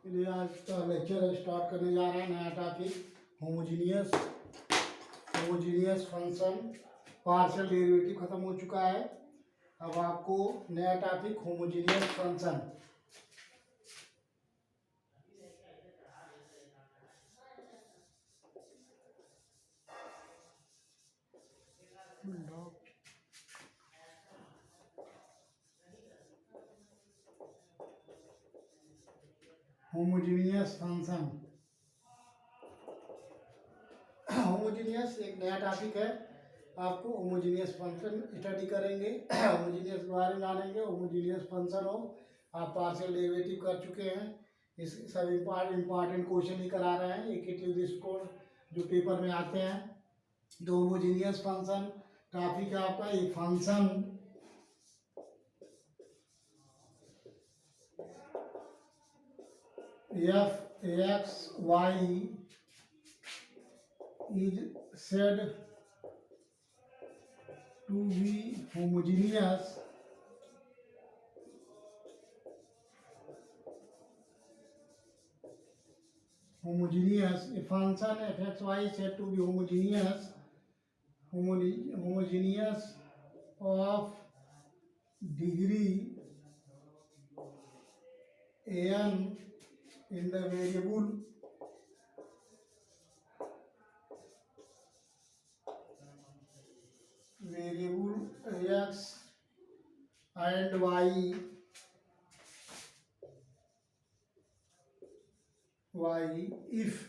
लिए आज का लेक्चर स्टार्ट करने जा रहे हैं। नया topic homogeneous function. Partial derivative खत्म हो चुका है। अब आपको नया topic homogeneous function. Homogeneous function homogeneous एक नया टॉपिक है। आपको होमोजीनियस फंक्शन स्टडी करेंगे। होमोजीनियस के बारे में जानेंगे। होमोजीनियस फंक्शन हो, आप पार्शियल डेरिवेटिव कर चुके हैं। इस सब इम्पॉर्टेंट क्वेश्चन ही करा रहे हैं, एक एक इसको जो पेपर में आते हैं। तो होमोजीनियस फंक्शन टॉपिक है आपका। ये function f x y is said to be homogeneous a function fxy is said to be homogeneous of degree n in the variable x and y if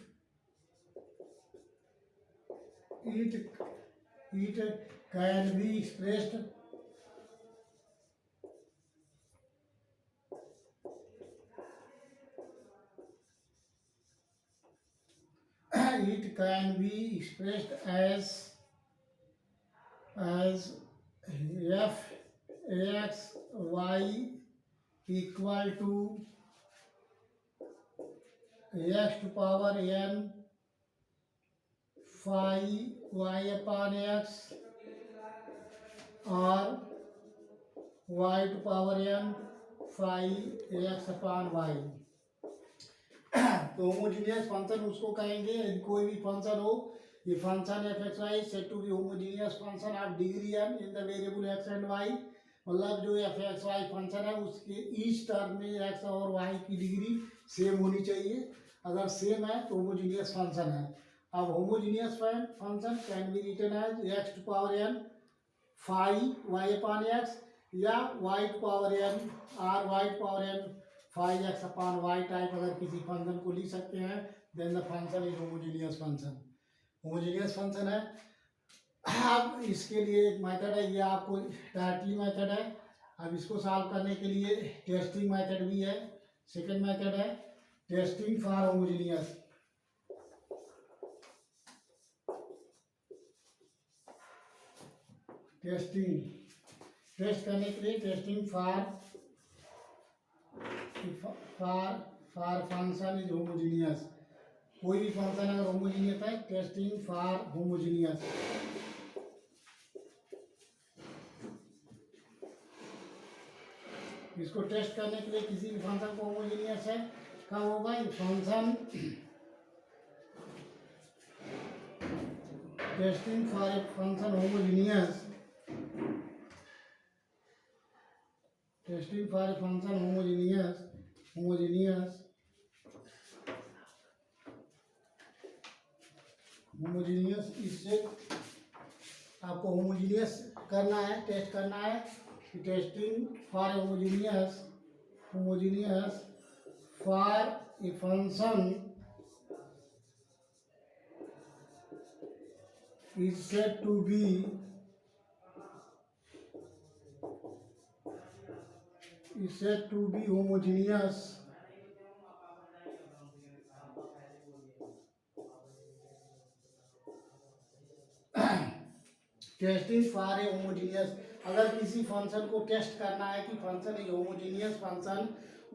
it can be expressed as f x y equal to x to power n phi y upon x or y to power n phi x upon y। तो homogeneous function उसको कहेंगे, कोई भी function हो। ये function f x y said to be homogeneous function of degree n in the variable x and y. मतलब जो f x y function है उसके ईच टर्म में एक्स और वाई की डिग्री सेम होनी चाहिए। अगर सेम है तो होमोजीनियस फंक्शन है। अब homogeneous function can be written as x to power n phi y upon x या y to power n or y to power n phi x upon y type अगर किसी function को लिख सकते हैं, then the function is homogeneous function. Homogeneous function है। अब इसके लिए एक मेथड है, ये आपको डायरेक्टली मेथड है। अब इसको सॉल्व करने के लिए टेस्टिंग मेथड भी है। सेकंड मेथड है टेस्टिंग फॉर होमोजीनियस। टेस्ट करने के लिए testing for function is homogeneous. कोई भी फंक्शन अगर होमोजीनियस है, टेस्टिंग फॉर होमोजीनियस। इसको टेस्ट करने के लिए किसी भी फंक्शन को होमोजीनियस है कब होगा, ये function testing for a function homogeneous. Testing for a function homogeneous इससे आपको होमोजीनियस करना है, टेस्ट करना है कि testing for homogeneous for a function is said to be homogeneous testing for a homogeneous. अगर किसी फंक्शन को टेस्ट करना है कि फंक्शन इज होमोजीनियस फंक्शन,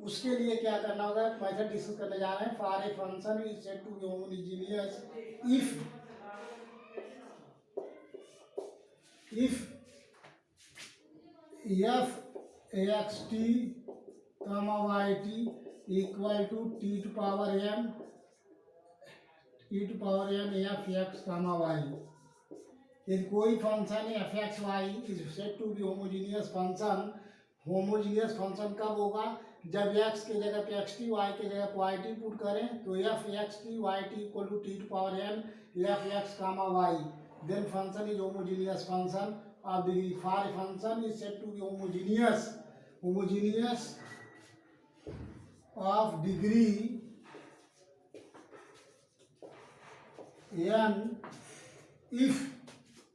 उसके लिए क्या करना होगा, मेथड डिस्कस करने जा रहे हैं। For a function is said to be homogeneous if f x t, y t equal to t to power n f x comma y. यदि कोई function f x y is said to be homogeneous function, homogeneous function कब होगा? जब x के जगह पे x t, Y के जगह पे वाई टी पुट करें तो f x t y t equal to t to power n f x comma y, then function is homogeneous function of degree. For a function is said to be homogeneous of degree n if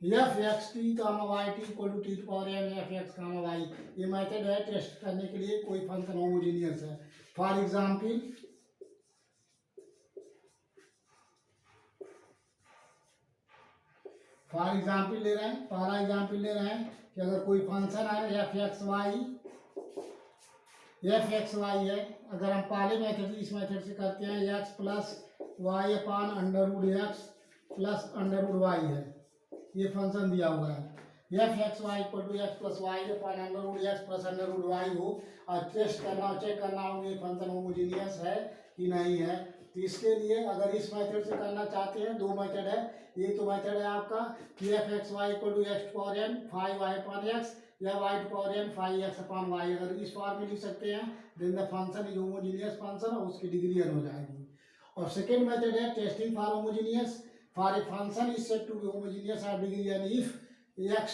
f x t comma y t equal to t to power n f x comma y. ये method है test करने के लिए कोई function homogeneous है। For example ले रहे हैं, पहला एग्जाम्पल ले रहे हैं कि अगर कोई फंक्शन है एफ एक्स वाई है, अगर हम पहले मेथड से इस मेथड से करते हैं x plus y upon under root x plus under root y है, ये फंक्शन दिया हुआ है। F x y equal to x plus y upon under root x plus under root y हो और टेस्ट करना चेक करना हो ये फंक्शन होमोजीनियस है कि नहीं है। तो इसके लिए अगर इस मेथड से करना चाहते हैं, दो मेथड है। एक तो मेथड है आपका कि f x y equal to x to power n five y upon x या y to power n phi x upon y, अगर इस फॉर्म में लिख सकते हैं then the function is homogeneous function और उसकी डिग्री एन हो जाएगी। और सेकेंड मेथड है testing for homogeneous for a function is said to be homogeneous of degree n if f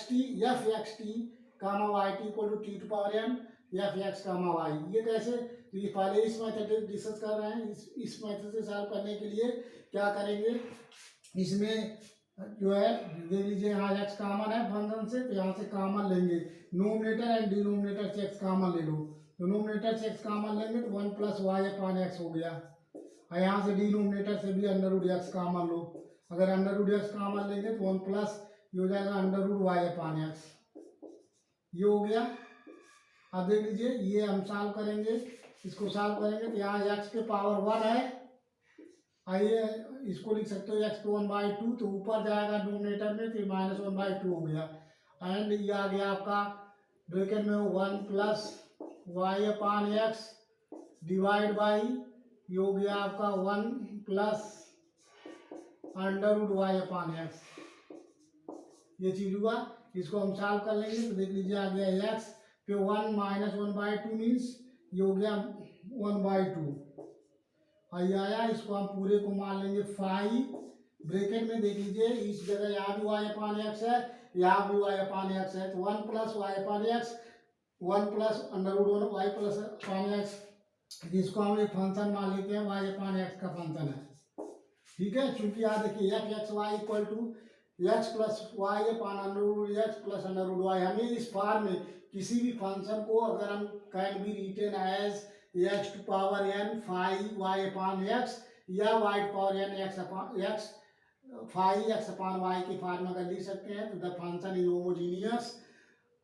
x t comma y t equal to t to power n f x comma y। ये कैसे? तो ये पहले इस method discuss कर रहे हैं। इस मेथड से सॉल्व करने के लिए क्या करेंगे, इसमें जो है देख लीजिए यहाँ x कॉमन है फंक्शन से, तो यहाँ से कॉमन लेंगे नोमिनेटर एंड डिनोमिनेटर से x कॉमन ले लो, तो नोमिनेटर से x कॉमन लेंगे तो 1 प्लस वाई अपान एक्स हो गया, और यहाँ से डिनोमिनेटर से भी अंडर रूड एक्स कॉमन लो, अगर अंडर रूड एक्स कॉमन लेंगे तो 1 प्लस ये हो जाएगा under root Y upon x, ये हो गया। अब देख लीजिए ये हम सॉल्व करेंगे, इसको सॉल्व करेंगे तो यहाँ एक्स के पावर 1 है, आइए इसको लिख सकते हो एक्स टू 1/2, तो ऊपर जाएगा डोमिनेटर में तो माइनस 1/2 हो गया, एंड ये आ गया आपका ब्रैकेट में 1 plus y upon x divide by ये हो गया आपका 1 plus under root y upon x, ये चीज हुआ। इसको हम सॉल्व कर लेंगे तो देख लीजिए आ गया एक्स पे 1 माइनस 1/2 मीन्स ये हो गया 1/2, और ये आया, इसको हम पूरे को मान लेंगे 5 ब्रैकेट में देख लीजिए इस जगह यहाँ भी वाई अपान एक्स है, यहाँ भी वाई अपान एक्स है, तो 1 plus y upon x 1 plus under root y plus upon x, जिसको हम एक फंक्शन मान लेते हैं वाई अपान एक्स का फंक्शन है, ठीक है। चूंकि यहाँ देखिए f x y equal to x plus y upon under root x plus under root y, हमें इस फॉर्म में किसी भी फंक्शन को अगर हम can be written as x to power n five y upon x या y to power n x upon x phi x upon y के फॉर्म में अगर लिख सकते हैं तो the function is homogeneous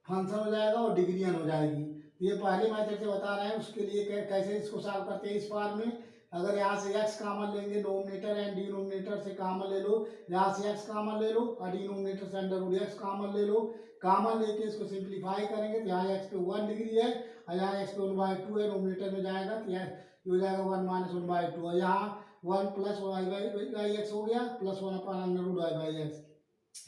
function हो जाएगा और डिग्री एन हो जाएगी। ये पहले मेथड से बता रहे हैं, उसके लिए कैसे इसको सॉल्व करते हैं इस फॉर्म में। अगर यहाँ से x कॉमन लेंगे नोमिनेटर एंड डिनोमिनेटर से कॉमन ले लो, यहाँ से x कॉमन ले लो और डिनोमिनेटर से अंडर रूट x कॉमन ले लो, कॉमन लेके इसको सिंप्लीफाई करेंगे तो यहाँ x पे 1 डिग्री है और यहाँ x पे 1/2 है, नोमिनेटर में जाएगा तो यहाँ हो जाएगा 1 माइनस 1/2, और यहाँ 1 प्लस वाई बाई एक्स हो गया plus 1 upon under root y by x.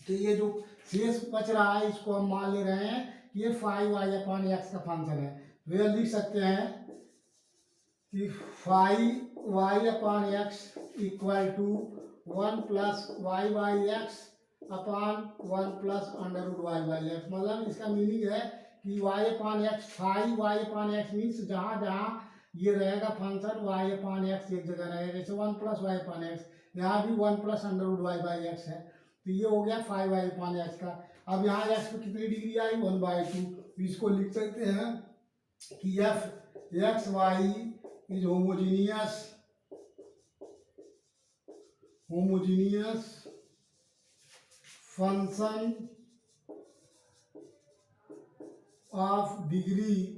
तो ये जो शेष बच रहा है इसको हम मान ले रहे हैं कि ये 5 वाई अपान एक्स का फंक्शन है। वे लिख सकते हैं कि 5 y upon x equal to 1 plus y by x upon 1 plus under root y by x, मतलब इसका मीनिंग है कि y upon x 5 y upon x means जहाँ जहाँ ये रहेगा फंक्शन वाई अपान एक्स एक जगह रहेगा, जैसे 1 प्लस वाई अपान एक्स, यहाँ भी 1 plus under root y by x है, तो ये हो गया 5 वाई अपान एक्स का। अब यहाँ एक्स पे कितनी डिग्री आई 1/2, इसको लिख सकते हैं कि f x y is homogeneous function of degree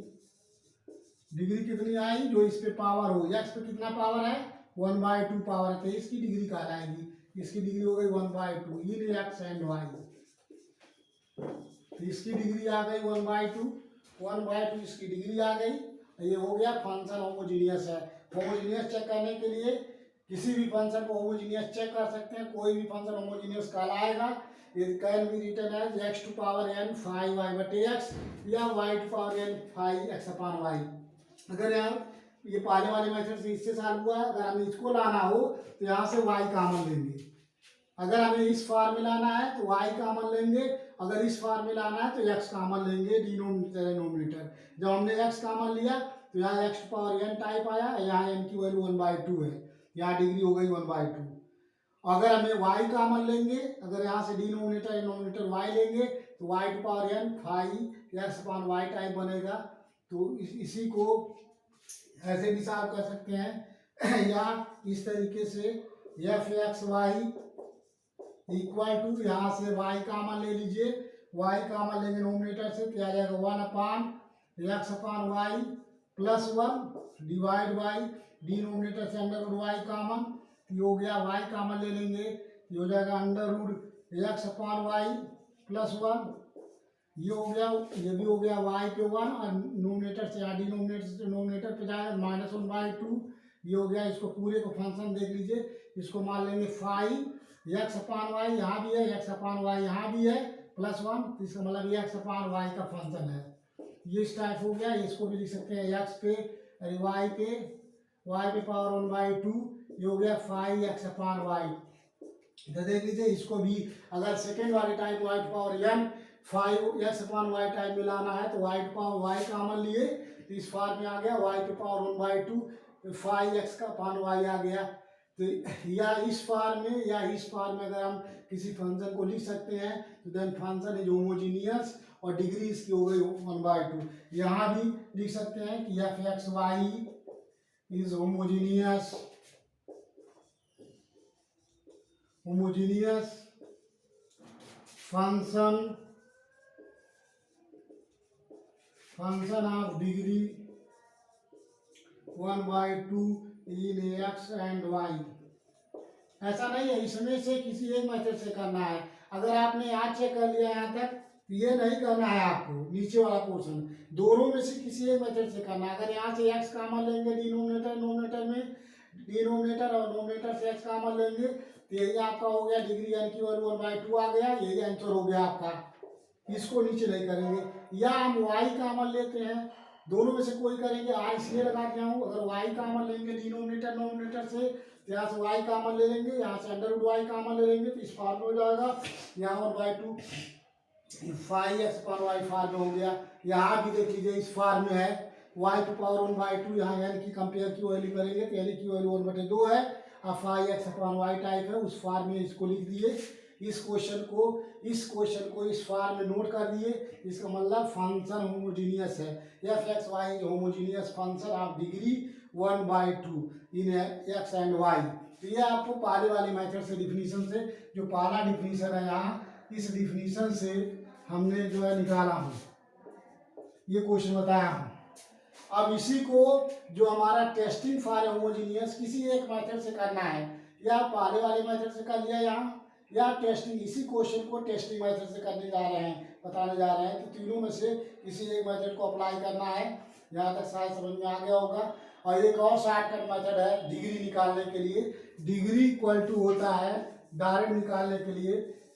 कितनी आई जो इस पे पावर हो, एक्स पे कितना पावर है 1/2 पावर है, तो इसकी डिग्री कहलाएगी, इसकी डिग्री हो गई 1/2 इन एक्स एंड वाई, तो इसकी डिग्री आ गई 1/2 इसकी डिग्री आ गई। ये हो गया फंक्शन होमोजीनियस है। होमोजीनियस चेक करने के लिए किसी भी फंक्शन को होमोजीनियस चेक कर सकते हैं। कोई भी फंक्शन होमोजीनियस कहलाएगा। It can be written as x to power n 5y/x या y to power n 5x/y। अगर यहाँ ये पहले वाले मेथड से इससे सॉल्व हुआ, अगर हमें इसको लाना हो तो यहाँ से y कॉमन लेंगे। अगर हमें इस फॉर्म में लाना है तो y कॉमन लेंगे, अगर इस फॉर्म में लाना है तो x कॉमन लेंगे, डिनोमिनेटर। जब हमने x कॉमन लिया तो यहाँ x to power n type आया, यहाँ n की वैल्यू 1/2 है, यहाँ डिग्री हो गई 1/2। अगर हमें y कॉमन लेंगे, अगर यहाँ से डिनोमिनेटर y लेंगे तो y to power n 5x/y type बनेगा। तो इसी को ऐसे भी साफ कर सकते हैं या इस तरीके से f(x(y) इक्वल टू, यहाँ से y कॉमन ले लीजिए, y कॉमन लेंगे नोमिनेटर से तो आ जाएगा 1/x/y plus 1 divide by denominator से अंडर रूट y कॉमन, ये हो गया y कॉमन ले लेंगे, ये हो जाएगा अंडर रूट x/y प्लस 1, ये हो गया, ये भी हो गया y पे 1 और नोमिनेटर से यहाँ डिनोमिनेटर से नोमिनेटर पे जाएगा -1/2, ये हो गया। इसको पूरे को फंक्शन देख लीजिए, इसको मान लेंगे 5x/y, यहाँ भी है x/y, यहाँ भी है प्लस 1, इसका मतलब x/y का फंक्शन है। ये इस टाइप हो गया। इसको भी लिख सकते हैं x पे y पे पावर 1/2, ये हो गया 5x/y। तो देख लीजिए, इसको भी अगर सेकेंड वाले type y to power n 5x/y type में लाना है तो y to power y common लिए तो इस फॉर्म में आ गया, y टू पावर 1/2 5x/y आ गया। तो या इस फॉर्म में या इस फॉर्म में अगर हम किसी फंक्शन को लिख सकते हैं तो देन फंक्शन इज होमोजीनियस और डिग्री इसकी हो गई 1/2। यहाँ भी लिख सकते हैं कि f(x(y) is homogeneous function of degree 1/2 in x and y। ऐसा नहीं है इसमें से किसी एक मेथड से करना है। अगर आपने यहाँ चेक कर लिया यहाँ तक, ये नहीं करना है आपको, नीचे वाला पोर्शन दोनों में से किसी एक मेथड से करना है। अगर यहाँ से x कॉमन लेंगे डिनोमिनेटर में, डिनोमिनेटर और नोमिनेटर से x कॉमन लेंगे तो यही आपका हो गया, डिग्री n की वैल्यू 1/2 आ गया, यही आंसर हो गया आपका। इसको नीचे नहीं करेंगे। या हम y कॉमन लेते हैं, दोनों में से कोई करेंगे, r इसलिए लगा दिया हूँ। अगर y कॉमन लेंगे डिनोमिनेटर नोमिनेटर से तो यहाँ से y कॉमन ले लेंगे, यहाँ से अंडर रूट y कॉमन ले लेंगे तो इस फॉर्म में हो जाएगा, यहाँ 1/2 5x/y फॉर्म में हो गया। यहाँ भी देख लीजिए इस फॉर्म में है, y टू पावर 1/2, यहाँ n की कंपेयर की वैल्यू करेंगे तो n की वैल्यू 1/2 है और 5x/y टाइप है, उस फॉर्म में इसको लिख दिए। इस क्वेश्चन को इस फॉर्म में नोट कर दिए। इसका मतलब फंक्शन होमोजीनियस है, f(x(y) homogeneous function of degree 1/2 in x and y। तो ये आपको पहले वाले मेथड से डिफिनीशन से, जो पहला डिफिनीशन है यहाँ, इस डिफिनीशन से हमने जो है निकाला हूँ, ये क्वेश्चन बताया हूँ। अब इसी को जो हमारा टेस्टिंग फॉर होमोजीनियस किसी एक मेथड से करना है, या पहले वाले मेथड से कर लिया यहाँ, या टेस्टिंग, इसी क्वेश्चन को टेस्टिंग मेथड से करने जा रहे हैं, बताने जा रहे हैं। तो तीनों में से किसी एक मेथड को अप्लाई करना है। यहाँ तक शायद समझ में आ गया होगा। और एक और शॉर्टकट मेथड है डिग्री निकालने के लिए। डिग्री इक्वल टू होता है, डायरेक्ट निकालने के लिए,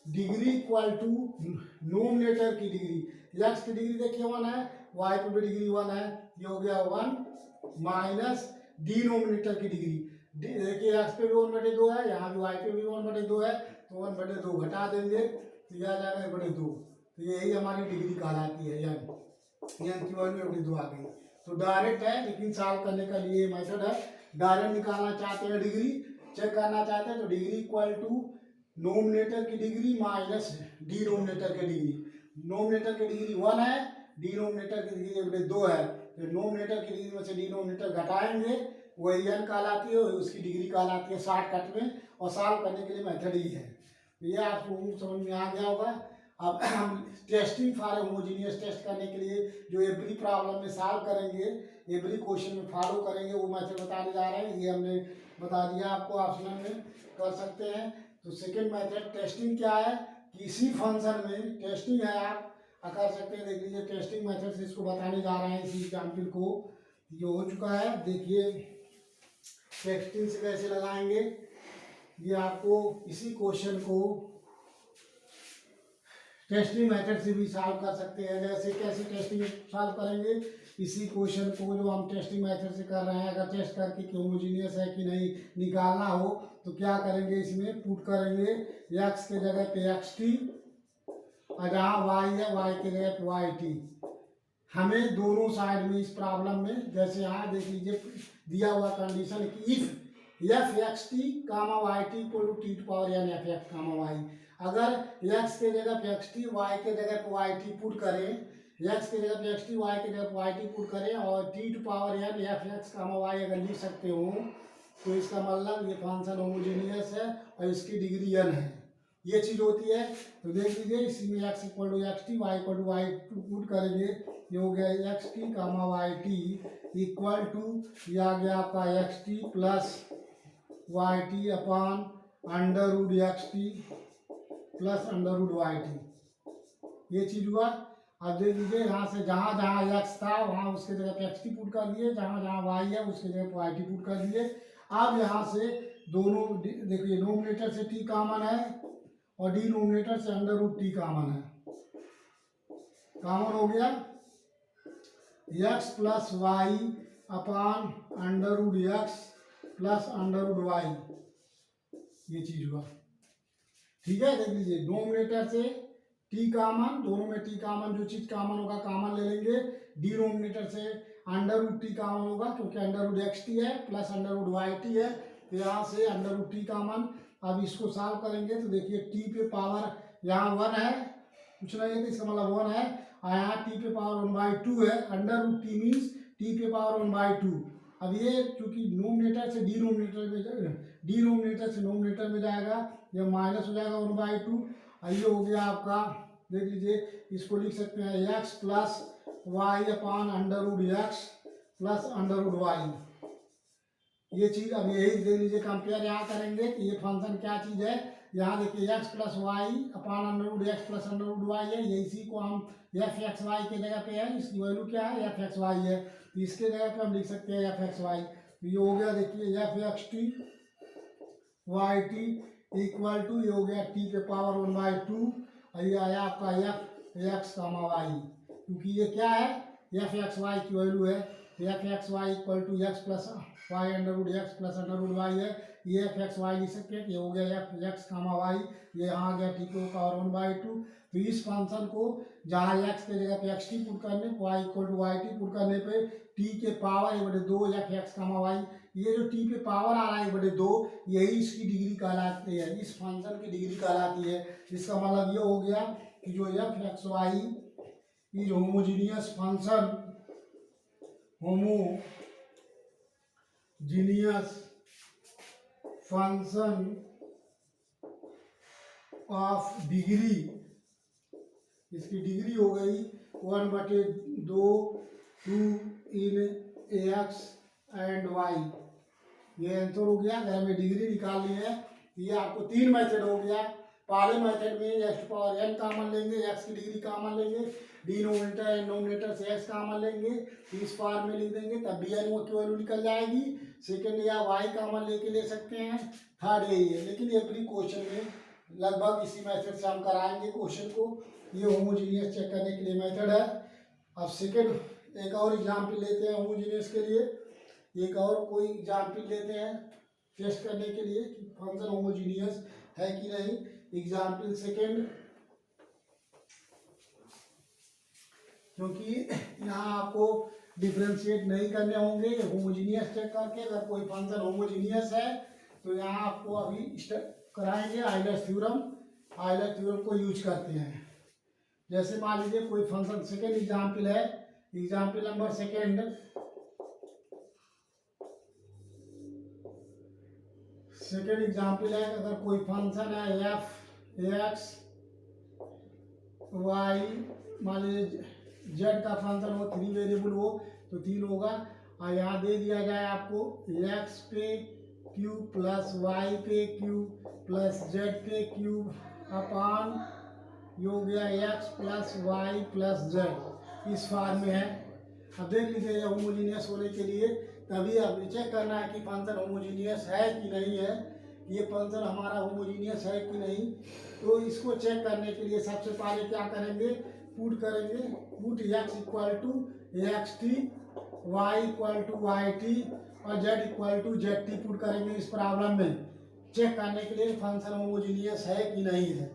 डिग्री इक्वल टू नोमिनेटर की डिग्री। x की डिग्री देखिए 1 है, y पे भी डिग्री 1 है, ये हो गया 1 माइनस डिनोमिनेटर की डिग्री। देखिए x पे भी 1/2 है, यहाँ भी y पे भी 1/2 है, तो 1/2 घटा देंगे तो यह आ जाएगा 1/2। तो यही हमारी डिग्री कहलाती है, n की वैल्यू 1/2 आ गई। तो डायरेक्ट है, लेकिन सॉल्व करने का लिए मेथड है। डायरेक्ट निकालना चाहते हैं डिग्री, चेक करना चाहते हैं तो डिग्री इक्वल टू नोमिनेटर की डिग्री माइनस डिनोमिनेटर की डिग्री। नोमिनेटर की डिग्री 1 है, डिनोमिनेटर की डिग्री 1/2 है, तो नोमिनेटर की डिग्री में से डिनोमिनेटर घटाएंगे, वही n कहलाती है, उसकी डिग्री कहलाती है शॉर्टकट में। और सॉल्व करने के लिए मेथड ही है। ये आपको समझ में आ गया होगा। अब हम टेस्टिंग फॉर होमोजीनियस टेस्ट करने के लिए जो एवरी प्रॉब्लम में सॉल्व करेंगे, एवरी क्वेश्चन में फॉलो करेंगे, वो मेथड बताने जा रहे हैं। ये हमने बता दिया आपको, ऑप्शनल में कर सकते हैं। तो सेकेंड मेथड टेस्टिंग क्या है, किसी फंक्शन में टेस्टिंग है, आप कर सकते हैं। देख लीजिए टेस्टिंग मेथड से इसको बताने जा रहे हैं, इसी एग्जाम्पल को। ये हो चुका है। देखिए टेस्टिंग से कैसे लगाएंगे, ये आपको इसी क्वेश्चन को टेस्टिंग मेथड से भी सॉल्व कर सकते हैं। जैसे कैसे टेस्टिंग सॉल्व करेंगे, इसी क्वेश्चन को जो हम टेस्टिंग मेथड से कर रहे हैं, अगर टेस्ट करके कि होमोजीनियस है कि नहीं निकालना हो तो क्या करेंगे, इसमें पुट करेंगे x के जगह पे xt और जहाँ y है y के जगह पे yt। हमें दोनों साइड में इस प्रॉब्लम में, जैसे यहाँ देख लीजिए दिया हुआ कंडीशन कि if f x t comma y t equal to t to power n f x comma y, अगर x के जगह पे एक्स टी वाई के जगह पे वाई टी पुट करें, x के जगह पे एक्स टी वाई के जगह पे वाई टी पुट करें और t to power n f x comma y अगर लिख सकते हो तो इसका मतलब ये फंक्शन होमोजेनियस है और इसकी डिग्री n है। ये चीज़ होती है। तो देख लीजिए इसी में x equal to x t y equal to y to put करेंगे, ये हो गया x t comma y t equal to, ये आ गया आपका x t plus y t upon under root x t plus under root y t. ये चीज़ हुआ। अब देख लीजिए यहाँ से जहाँ जहाँ एक्स था वहाँ उसके जगह पे एक्स टी पुट कर दिए, जहाँ जहाँ वाई है उसके जगह पे वाई टी पुट कर दिए। अब यहाँ से दोनों देखिए नोमिनेटर से टी कॉमन है और डिनोमिनेटर से अंडर रूट टी कॉमन है, कॉमन हो गया x plus y upon under root x plus under root y, ये चीज हुआ। ठीक है, देख लीजिए नोमिनेटर से टी कॉमन, दोनों में टी कॉमन, जो चीज कॉमन होगा कॉमन ले लेंगे। डिनोमिनेटर से अंडर रूट टी कॉमन होगा क्योंकि अंडर रूट एक्स टी है plus under root y t है, तो यहाँ से अंडर रूट टी कॉमन। अब इसको सॉल्व करेंगे तो देखिए टी पे पावर यहाँ वन है, कुछ नहीं है तो इसका मतलब वन है, और यहाँ टी पे पावर वन बाई टू है। Under root t means t पे पावर वन बाई टू। अब ये चूंकि नोमिनेटर से डिनोमिनेटर में, डिनोमिनेटर से नोमिनेटर में जाएगा, ये माइनस हो जाएगा वन बाई टू। ये हो गया आपका, देख लीजिए इसको लिख सकते हैं x plus y upon under root x plus under root y. ये चीज अब यही देख लीजिए कंपेयर यहाँ करेंगे कि ये फंक्शन क्या चीज है। यहाँ देखिए x plus y upon under root x plus under root y है, ये इसी को हम एफ एक्स वाई के जगह पे है, इसकी वैल्यू क्या है एफ एक्स वाई है, तो इसके जगह पे हम लिख सकते हैं एफ एक्स वाई। तो ये हो गया देखिए f x t y t equal to, ये हो गया टी पे पावर वन बाई टू, और ये आया आपका एफ एक्स कामा वाई, क्योंकि ये क्या है एफ एक्स वाई की वैल्यू है। F x y equal to x plus y under root x plus under root y है, ये एफ एक्स वाई लिख सकते हैं, ये हो गया एफ एक्स कामा वाई, ये यहाँ आ गया टी को पावर वन बाई टू। तो इस फंक्शन को जहाँ एक्स के जगह पे एक्स टी पुट करने, y equal to y t put करने पे टी के पावर ये बटे दो एफ एक्स कामा वाई, ये जो टी पे पावर आ रहा है बटे दो, यही इसकी डिग्री कहलाती है, इस फंक्शन की डिग्री कहलाती है। इसका मतलब ये हो गया कि जो f x y is homogeneous function, homogeneous function of degree, इसकी डिग्री हो गई वन बटे दो two in x and y. ये आंसर हो गया। अगर हमें डिग्री निकालनी है, ये आपको तीन मेथड हो गया। पहले मेथड में x to power n common लेंगे, एक्स की डिग्री कॉमन लेंगे, डिनोमिनेटर एंड नोमिनेटर से एक्स कॉमन लेंगे, इस फॉर्म में लिख देंगे, तब बी एन की वैल्यू निकल जाएगी। सेकंड या वाई कॉमन लेके ले सकते हैं। थर्ड यही है, लेकिन एवरी क्वेश्चन में लगभग इसी मेथड से हम कराएंगे क्वेश्चन को। ये होमोजीनियस चेक करने के लिए मेथड है। अब सेकंड एक और एग्जाम्पल लेते हैं होमोजीनियस के लिए, एक और कोई एग्जाम्पल लेते हैं टेस्ट करने के लिए कि फंक्शन होमोजीनियस है कि नहीं। एग्जाम्पल सेकंड, क्योंकि यहाँ आपको डिफ्रेंशिएट नहीं करने होंगे होमोजीनियस चेक करके। अगर कोई फंक्शन होमोजीनियस है तो यहाँ आपको अभी कराएंगे आइलर्स थ्योरम। आइलर्स थ्योरम को यूज करते हैं। जैसे मान लीजिए कोई फंक्शन, सेकेंड एग्जाम्पल है, example number second, second example है अगर कोई फंक्शन है एफ एक्स वाई, मान लीजिए जेड का फंक्शन हो, थ्री वेरिएबल हो तो तीन होगा, और यहाँ दे दिया जाए आपको एक्स पे क्यू प्लस वाई पे क्यू प्लस जेड पे क्यू अपॉन, ये हो गया x plus y plus z, इस फॉर्म में है। अब देख लीजिए होमोजीनियस होने के लिए तभी अब चेक करना है कि फंक्शन होमोजीनियस है कि नहीं है, ये फंक्शन हमारा होमोजीनियस है कि नहीं। तो इसको चेक करने के लिए सबसे पहले क्या करेंगे, पुट करेंगे, put x equal to x t, y equal to y t और z equal to z t put करेंगे इस प्रॉब्लम में, चेक करने के लिए फंक्शन होमोजीनियस है कि नहीं है।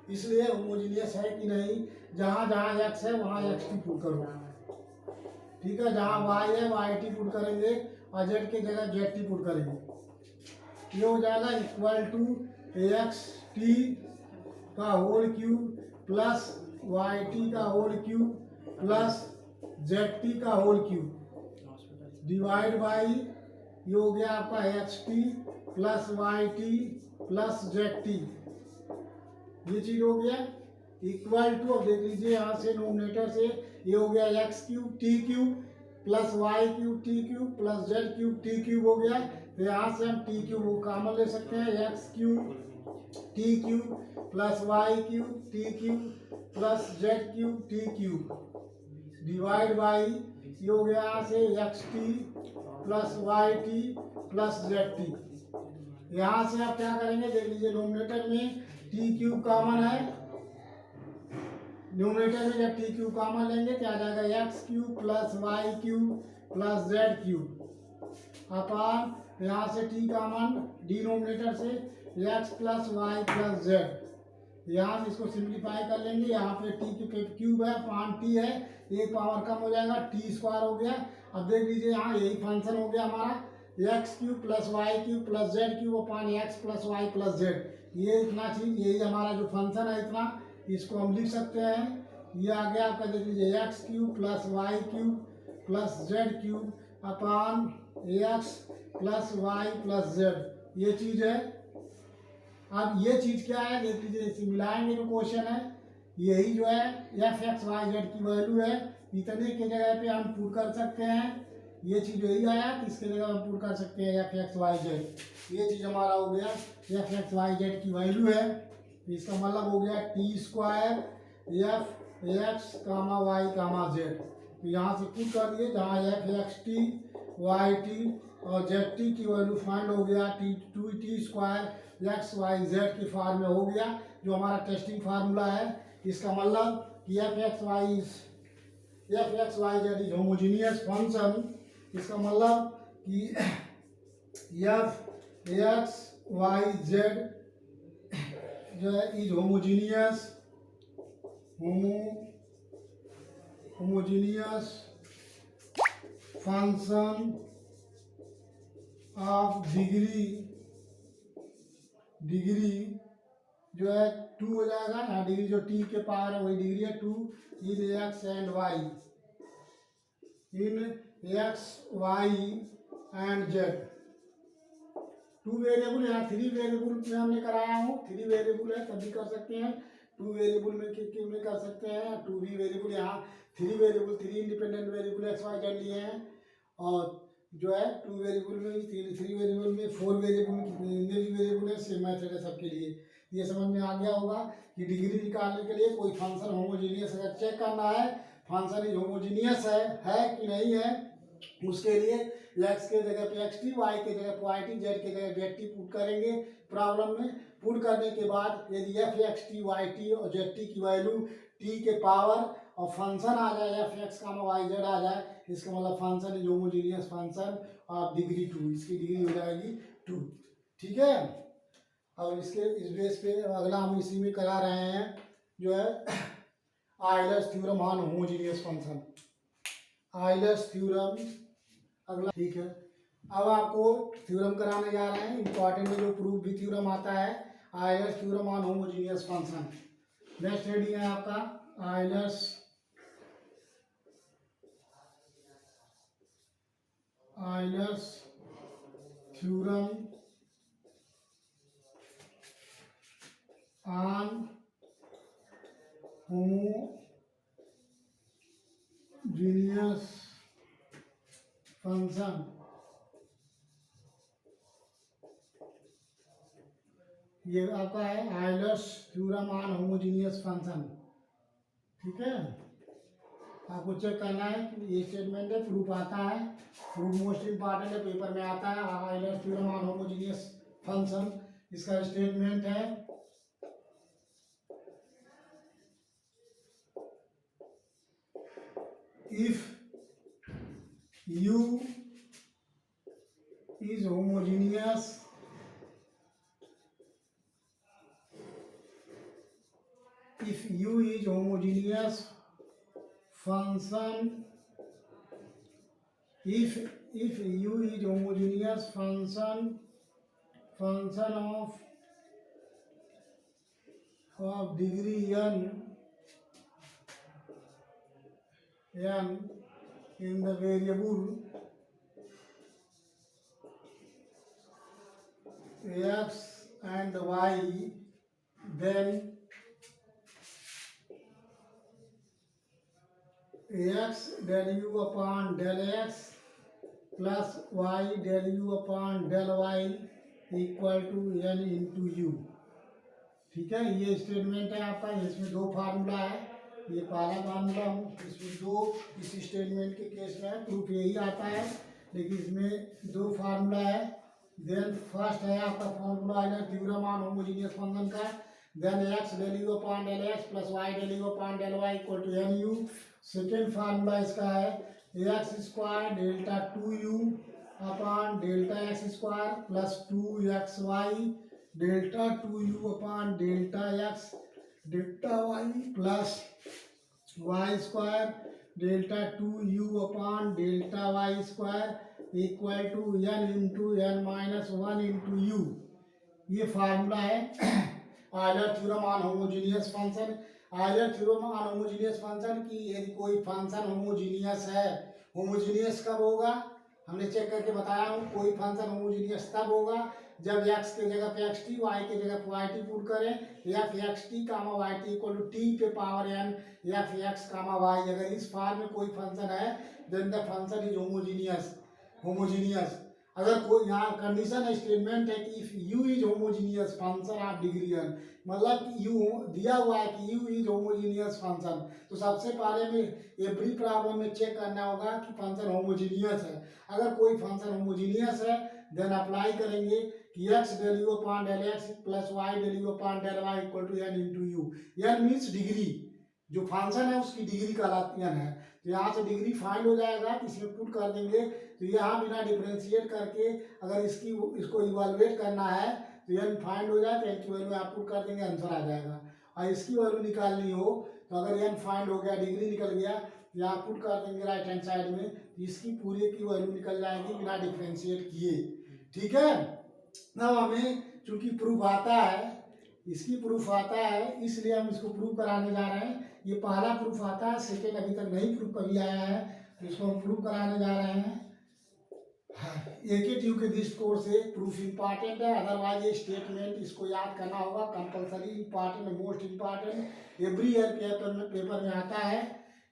इसलिए होमोजीनियस है कि नहीं, जहाँ जहाँ x है वहाँ एक्स टी पुट करो, ठीक है। जहाँ y है वाई टी पुट करेंगे और z की जगह जेड टी पुट करेंगे। ये हो जाएगा इक्वल टू एक्स टी का whole cube plus y t का whole cube plus z t का होल क्यूब डिवाइड बाई, ये हो गया आपका x t plus y t plus z t, ये चीज हो गया इक्वल टू। अब देख लीजिए यहाँ से नोमिनेटर से ये हो गया x cube t cube plus y cube t cube plus z cube t cube हो गया। तो यहाँ से हम टी क्यूब कॉमन ले सकते हैं, x cube t cube plus y cube t cube plus z cube t cube divide by, ये हो गया यहाँ से x t plus y t plus z t. यहाँ से आप क्या करेंगे, देख लीजिए नोमिनेटर में टी क्यूब कॉमन है, न्यूमरेटर में जब टी क्यूब कॉमन लेंगे क्या आ जाएगा, x cube plus y cube plus z cube upon, यहाँ से टी कॉमन डिनोमिनेटर से x plus y plus z, यहाँ से इसको सिंप्लीफाई कर लेंगे। यहाँ पे टी की क्यूब है, पान टी है, एक पावर कम हो जाएगा, टी स्क्वायर हो गया। अब देख लीजिए यहाँ यही फंक्शन हो गया हमारा, x cube plus y cube plus z cube upon x plus y plus z, ये इतना चीज, यही हमारा जो फंक्शन है इतना, इसको हम लिख सकते हैं। ये आ गया आपका, देख लीजिए x cube plus y cube plus z cube upon x plus y plus z, ये चीज है। अब ये चीज क्या है, देख लीजिए इसे मिलाएंगे जो क्वेश्चन है, यही जो है एफ एक्स वाई जेड की वैल्यू है, इतने की जगह पे हम पुट कर सकते हैं। ये चीज यही आया कि इसके जगह हम पुट कर सकते हैं एफ एक्स वाई जेड, ये चीज हमारा हो गया एफ एक्स वाई जेड की वैल्यू है। इसका मतलब हो गया t square f x comma y comma z. तो यहाँ से पुट कर दिए, जहाँ f x t y t और जेड टी की वैल्यू फाइंड हो गया, t to t square x y z की फॉर्म में हो गया, जो हमारा टेस्टिंग फार्मूला है। इसका मतलब कि f x y z is homogeneous function. इसका मतलब कि एफ एक्स वाई जेड जो है is homogeneous function of degree जो है 2 हो जाएगा ना, डिग्री जो टी के पावर है वही डिग्री है 2 in x and y, in x y and z. 2 variable, यहाँ 3 वेरिएबल में हमने कराया हूँ, 3 वेरिएबल है तभी कर सकते हैं, 2 वेरिएबल में क्यों नहीं कर सकते हैं। 2 भी वेरिएबल, यहाँ 3 variable, 3 independent variable x y z लिए हैं, और जो है 2 वेरिएबल में 3 वेरिएबल में 4 वेरिएबल में वेरिएबल है, सेम मेथड है सबके लिए। ये समझ में आ गया होगा कि डिग्री निकालने के लिए कोई फंक्शन होमोजीनियस अगर चेक करना है, फंक्शन इज होमोजीनियस है कि नहीं है, उसके लिए एक्स के जगह पे एक्स टी, वाई के जगह पे वाई टी, जेड के जगह जेड टी पुट करेंगे प्रॉब्लम में। पुट करने के बाद यदि f x t y t और जेड टी की वैल्यू टी के पावर और फंक्शन आ जाए एफ एक्स का वाई जेड आ जाए, इसका मतलब function is homogeneous function of degree 2, इसकी डिग्री हो जाएगी 2, ठीक है। और इसके इस बेस पे अगला हम इसी में करा रहे हैं जो है Euler's theorem on homogeneous function, Euler's theorem अगला, ठीक है। अब आपको थ्योरम कराने जा रहे हैं, इंपॉर्टेंट जो प्रूफ भी थ्योरम आता है, Euler's theorem on homogeneous function. Next heading है आपका Euler's theorem on homogeneous function. ये आपका है Euler's theorem on homogeneous function, ठीक है। आपको चेक करना है कि ये स्टेटमेंट है, प्रूफ आता है, प्रूफ मोस्ट इंपॉर्टेंट है, पेपर में आता है, Euler theorem on homogeneous function, इसका स्टेटमेंट है if U is homogeneous if U is homogeneous function if U is homogeneous function of degree n in the variable x and y, then x del u upon del x plus y del u upon del y equal to n into u. ठीक है, ये statement है आपका, इसमें दो formula है, ये पहला फार्मूला इसमें दो, इस स्टेटमेंट के केस में प्रूफ यही आता है, लेकिन इसमें दो फार्मूला है। देन फर्स्ट है आपका फार्मूला है थ्योरम ऑन होमोजेनियस फंक्शन का, then x del u upon del x plus y del u upon del y equal to n u। Second formula इसका है x square delta 2u upon delta x square plus 2xy delta 2u upon delta x delta y plus y square delta 2u upon delta y square equal to n into n minus one into u. ये formula है Euler theorem on homogeneous function. Euler theorem on homogeneous function की यदि कोई function homogeneous है, homogeneous कब होगा हमने check करके बताया हूँ, कोई फंक्शन होमोजेनियस तब होगा जब x के जगह पे xt, y के जगह पे yt पुट करें, f xt comma yt equal to t पे power n f x comma y। अगर इस फॉर्म में कोई फंक्शन है then the function is homogeneous. अगर कोई यहाँ कंडीशन स्टेटमेंट है कि if u is homogeneous function of degree n, मतलब कि u दिया हुआ है कि u इज होमोजेनियस फंक्शन, तो सबसे पहले में एवरी प्रॉब्लम में चेक करना होगा कि फंक्शन होमोजेनियस है। अगर कोई फंक्शन होमोजेनियस है देन अप्लाई करेंगे कि x del u upon del x plus y del u upon del y equal to n into u. n means degree, जो फंक्शन है उसकी डिग्री कहलाती है। तो यहाँ से डिग्री फाइंड हो जाएगा, इसमें पुट कर देंगे, तो यहाँ बिना डिफ्रेंशिएट करके अगर इसको इवेलुएट करना है तो n फाइंड हो जाए तो n की वैल्यू आप पुट कर देंगे, आंसर आ जाएगा। और इसकी वैल्यू निकालनी हो तो अगर n फाइंड हो गया, डिग्री निकल गया, यहाँ पुट कर देंगे राइट हैंड साइड में, इसकी पूरे की वैल्यू निकल जाएगी बिना डिफ्रेंशिएट किए। ठीक है, अब हमें चूंकि प्रूफ आता है, इसकी प्रूफ आता है, इसलिए हम इसको प्रूफ कराने जा रहे हैं। ये पहला प्रूफ आता है, सेकेंड अभी तक नहीं प्रूफ कभी आया है, तो इसको हम प्रूफ कराने जा रहे हैं। एक ही ट्यू के दृष्टिकोण से प्रूफ इंपॉर्टेंट है, अदरवाइज ये स्टेटमेंट इसको याद करना होगा, compulsory important, most important, every year paper में आता है,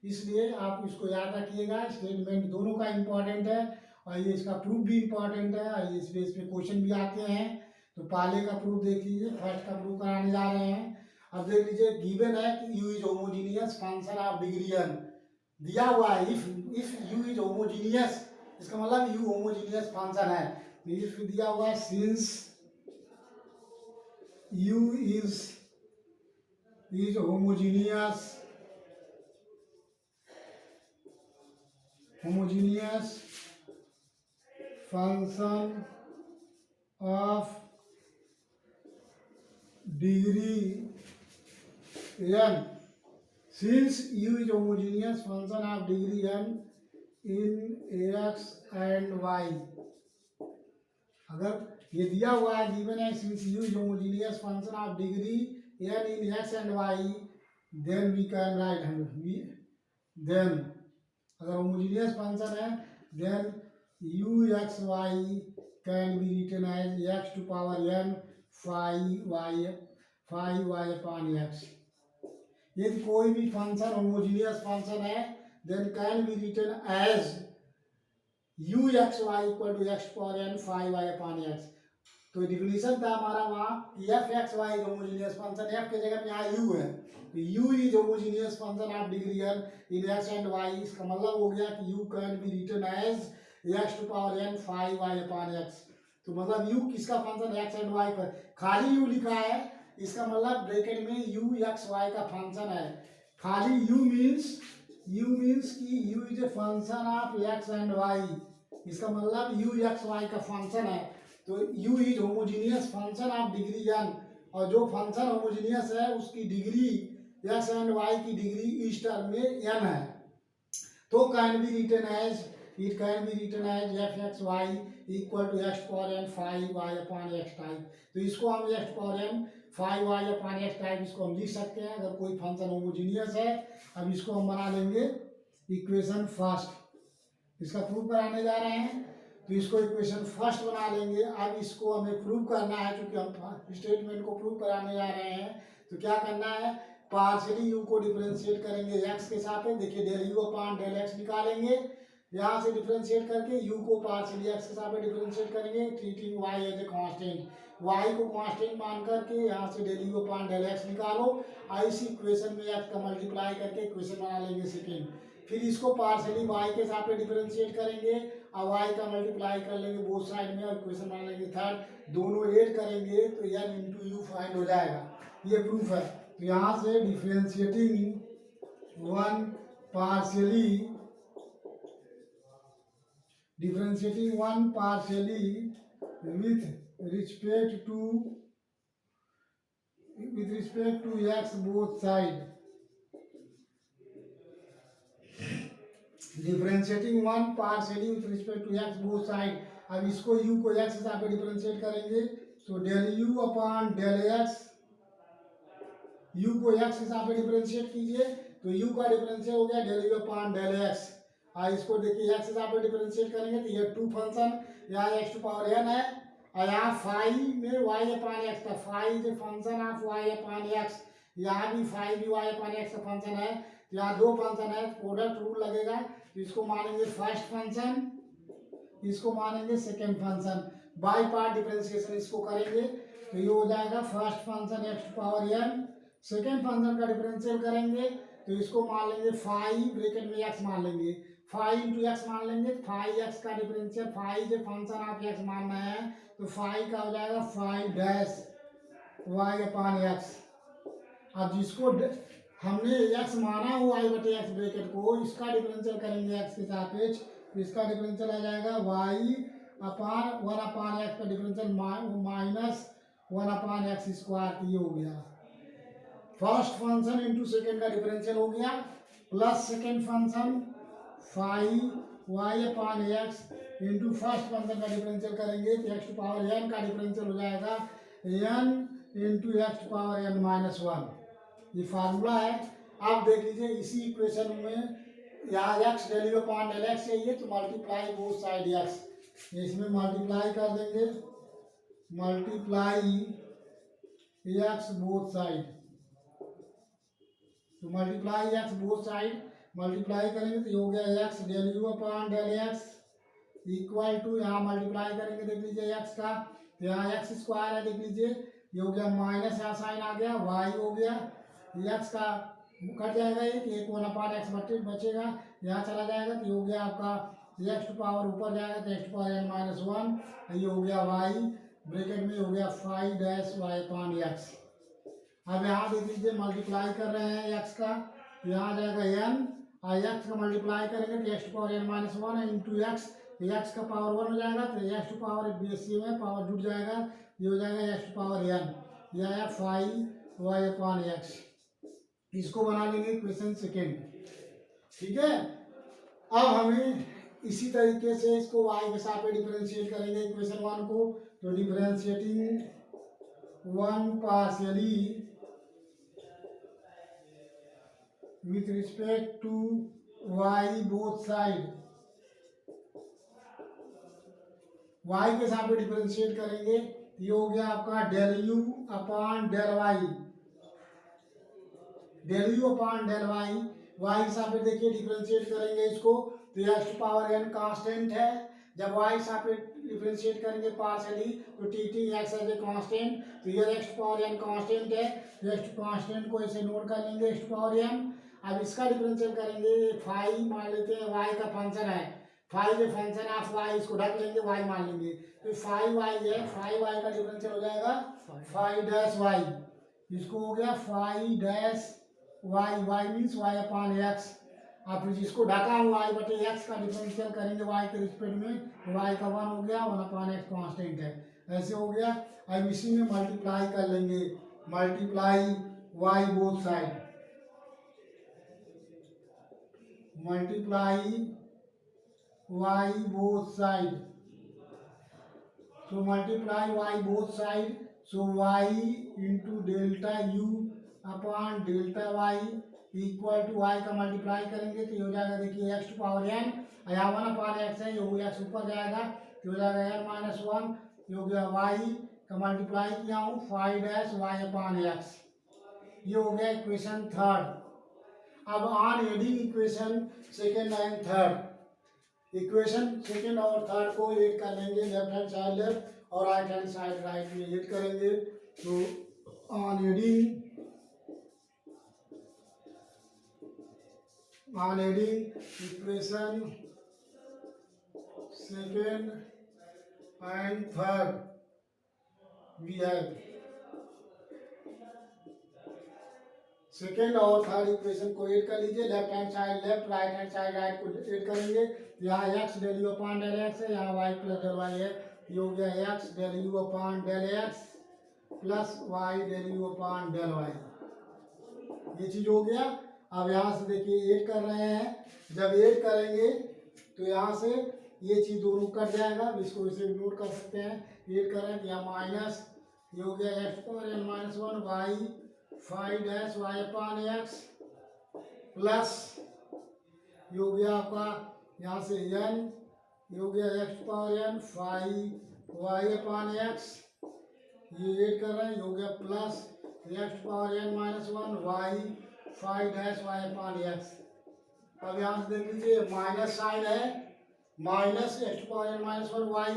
इसलिए आप इसको याद रखिएगा। स्टेटमेंट दोनों का इंपॉर्टेंट है और ये इसका प्रूफ भी इंपॉर्टेंट है, और इस बेस पे क्वेश्चन भी आते हैं। तो पहले का प्रूफ देख लीजिए, फर्स्ट का प्रूफ कराने जा रहे हैं। अब देख लीजिए, गिवन है कि u is homogeneous function of degree n, दिया हुआ है इफ u इज होमोजेनियस, इसका मतलब u होमोजेनियस फंक्शन है। इफ दिया हुआ है since u is homogeneous function of degree n, since u is homogeneous function of degree n in x and y, अगर ये दिया हुआ है गिवन है since u is homogeneous function of degree n in x and y, then we can write then अगर homogeneous function है then u x y can be written as x to power n phi y upon x। यदि कोई भी function homogeneous function है then can be written as u x y equal to x power n phi y upon x। तो definition था हमारा वहाँ कि f x y is homogeneous function, f के जगह पे यहाँ यू है, तो u is homogeneous function of degree n in x and y. इसका मतलब हो गया कि u can be written as x to power n phi y upon x. तो मतलब यू किसका फंक्शन, एक्स एंड वाई पर, खाली यू लिखा है, इसका मतलब ब्रैकेट में यू एक्स वाई का फंक्शन है। खाली यू मीन्स कि u is a function of x and y, इसका मतलब यू एक्स वाई का फंक्शन है। तो u is homogeneous function of degree n, और जो फंक्शन होमोजीनियस है उसकी डिग्री x एंड y की डिग्री इस टर्म में n है। तो can be written as f x y equal to x power n phi y upon x type. तो इसको हम x power n phi y upon x type इसको हम लिख सकते हैं अगर कोई फंक्शन होमोजीनियस है। अब इसको हम बना लेंगे इक्वेशन फर्स्ट, इसका प्रूफ कराने जा रहे हैं, तो इसको इक्वेशन फर्स्ट बना लेंगे। अब इसको हमें प्रूव करना है, क्योंकि हम स्टेटमेंट को प्रूव कराने जा रहे हैं। तो क्या करना है, पार्शियली यू को डिफरेंशिएट करेंगे एक्स के साथ, देखिए del u upon del x निकालेंगे, यहाँ से डिफरेंशिएट करके यू को पार्शियली एक्स के साथ डिफरेंशिएट करेंगे, treating y as a constant, y को कांस्टेंट मान करके यहाँ से del u upon del x निकालो। इसी इक्वेशन में एक्स का मल्टीप्लाई करके इक्वेशन बना लेंगे सेकेंड। फिर इसको पार्शियली वाई के साथ डिफरेंशिएट करेंगे और वाई का मल्टीप्लाई कर लेंगे बोथ साइड में और इक्वेशन बना लेंगे थर्ड। दोनों ऐड करेंगे तो n इंटू यू फाइंड हो जाएगा, ये प्रूफ है। तो यहाँ से differentiating one partially with respect to x both side, differentiating one partially with respect to x both side. अब इसको u को x के साथ डिफरेंशिएट करेंगे, तो del u upon del x, u को x के साथ डिफरेंशिएट कीजिए तो u का डिफरेंशिएट हो गया del u upon del x. इसको देखिए x के साथ डिफरेंशिएट करेंगे तो ये टू फंक्शन, यहाँ x टू पावर n है और यहाँ फाइव में y अपॉन एक्स का, phi is function of y upon x, यहाँ भी फाइव भी y अपॉन एक्स का फंक्शन है। यहाँ दो फंक्शन है, प्रोडक्ट रूल लगेगा, तो इसको मानेंगे फर्स्ट फंक्शन, इसको मानेंगे second function, by part differentiation इसको करेंगे तो ये हो जाएगा first function x to power n, second function का डिफरेंशियल करेंगे तो इसको मान लेंगे फाइव, ब्रैकेट में x मान लेंगे, फाइव इंटू एक्स मान लेंगे, फाइव एक्स का डिफरेंशियल, फाइव जो फंक्शन ऑफ एक्स मानना है तो फाइव का हो जाएगा phi dash y upon x. अब जिसको हमने x माना हो y बटे एक्स ब्रैकेट को, इसका डिफरेंशियल करेंगे x के सापेक्ष, तो इसका डिफरेंशियल आ जाएगा y upon one upon x का differential minus one upon x square, ये हो गया फर्स्ट फंक्शन इंटू सेकेंड का डिफरेंशियल हो गया, plus second function phi y upon x into first function का डिफरेंशियल करेंगे तो एक्स टू पावर n का डिफरेंशियल हो जाएगा n into x to power n minus one, ये फार्मूला है। आप देख लीजिए इसी इक्वेशन में यहाँ x del u upon del x चाहिए तो मल्टीप्लाई बोथ साइड x, इसमें मल्टीप्लाई कर देंगे, मल्टीप्लाई x बोथ साइड, तो multiply x both side, multiply करेंगे तो ये हो गया x del u upon del x equal to, यहाँ मल्टीप्लाई करेंगे देख लीजिए x का, तो यहाँ x स्क्वायर है देख लीजिए, ये हो गया माइनस, यहाँ साइन आ गया, y हो गया, x का कट जाएगा एक वन अपॉन एक्स बचेगा, यहाँ चला जाएगा तो ये हो गया आपका एक्स टू पावर ऊपर जाएगा तो x to power n minus one, ये हो गया y, ब्रैकेट में हो गया five dash y upon x. अब यहाँ देख लीजिए मल्टीप्लाई कर रहे हैं x का, यहाँ जाएगा n और x का मल्टीप्लाई करेंगे तो x to power n minus one into x, x का पावर वन हो जाएगा तो एक्स टू पावर बेसिए में पावर जुड़ जाएगा, ये हो जाएगा एक्स टू पावर n, यह है फाइव वाई अपॉन एक्स। इसको बना लेंगे इक्वेशन सेकेंड, ठीक है। अब हमें इसी तरीके से इसको y के साथ डिफरेंशिएट करेंगे इक्वेशन वन को, तो differentiating one partially with respect to y both side, y के साथ डिफरेंशिएट करेंगे, ये हो गया आपका del u upon del y, del u upon del y, y के साथ देखिए डिफरेंशिएट करेंगे इसको तो x to power n constant है, जब y साथ डिफरेंशिएट करेंगे पार्शियली, तो T T x as a constant, तो ये एक्स पावर एन कांस्टेंट है, एक्स कांस्टेंट को ऐसे नोट कर लेंगे एक्स पावर एन। अब इसका डिफरेंशिएट करेंगे, फाई मान लेते हैं वाई का फंक्शन है, फाई जो फंक्शन ऑफ वाई, इसको ढक लेंगे, वाई मान लेंगे, तो फाई वाई है, फाई वाई का डिफरेंशियल हो जाएगा फाई डैश वाई, इसको हो गया phi dash y, y means y upon x. आप जिसको ढका हुआ वाई बटे एक्स का डिफरेंशियल करेंगे वाई के रिस्पेक्ट में, तो वाई का 1 हो गया, 1 अपॉन एक्स कांस्टेंट है, ऐसे हो गया। अब इसी में मल्टीप्लाई कर लेंगे, multiply y both side, multiply y both side, so multiply y both side, so y into delta u upon delta y equal to y का मल्टीप्लाई करेंगे तो ये हो जाएगा, देखिए x टू पावर n, यहाँ 1 अपॉन x है, ये हो x ऊपर जाएगा तो हो जाएगा n माइनस 1, ये हो गया y का मल्टीप्लाई किया हूँ five dash y upon x, ये हो गया इक्वेशन थर्ड। अब on adding equation second and third, equation second और थर्ड को ऐड कर लेंगे, लेफ्ट हैंड साइड लेफ्ट और राइट हैंड साइड राइट में ऐड करेंगे, तो on adding equation second and third we have, second और थर्ड इक्वेशन को ऐड कर लीजिए, left hand side left, right hand side right को ऐड करेंगे, यहाँ x del u upon del x है, यहाँ y प्लस डेल वाई है, ये हो गया x del u upon del x plus y del u upon del y, ये चीज हो गया। अब यहाँ से देखिए ऐड कर रहे हैं, जब ऐड करेंगे तो यहाँ से ये चीज दोनों कट जाएगा, इसको इसे नोट कर सकते हैं, ऐड कर रहे हैं, यहाँ माइनस, ये हो गया x power n minus 1 y five dash y upon x plus, ये हो गया आपका यहाँ से n, ये हो गया x power n five y upon x, ये ऐड कर रहे हैं, ये हो गया plus x power n minus 1 y five dash y upon x. अब यहाँ से देख लीजिए माइनस साइन है, minus x power n minus 1 y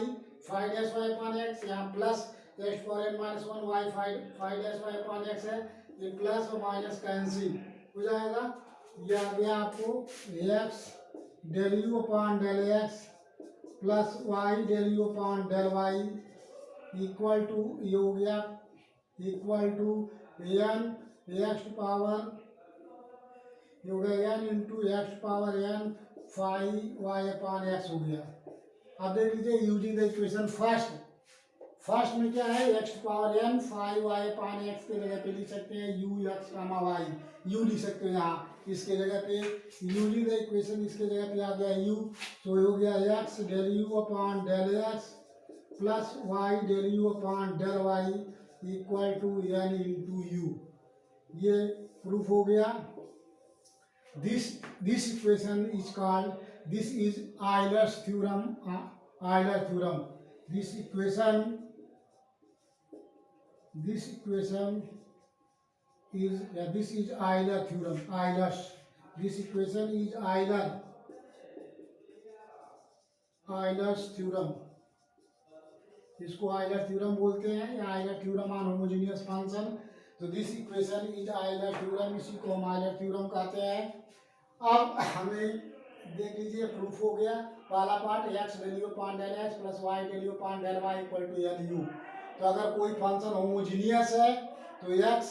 five dash y upon x, यहाँ plus x power n minus 1 y five dash y upon x है, ये plus और माइनस कैंसिल हो जाएगा, ये आ गया आपको x del u upon del x plus y del u upon del y equal to, ये हो गया equal to n x power, ये हो गया n into x power n five y upon x हो गया। अब देख लीजिए यूजिंग द इक्वेशन फर्स्ट में क्या है, x power n five y upon x के जगह पे लिख सकते हैं u x comma y, u लिख सकते हैं यहाँ इसके जगह पे, यूजिंग द इक्वेशन इसके जगह पे आ गया यू, तो हो गया x del u upon del x plus y del u upon del y equal to n into u, ये प्रूफ हो गया। This equation is called, this is Euler's theorem, Euler theorem, this equation is this is Euler theorem, Euler's, this equation is Euler's theorem, इसको Euler theorem बोलते हैं या Euler theorem on homogeneous function, तो this equation is Euler theorem, इसी को हम Euler theorem कहते हैं। अब हमें देख लीजिए प्रूफ हो गया, पहला part x value upon del x plus y value upon del y equal to n u, तो अगर कोई फंक्शन होमोजीनियस है तो x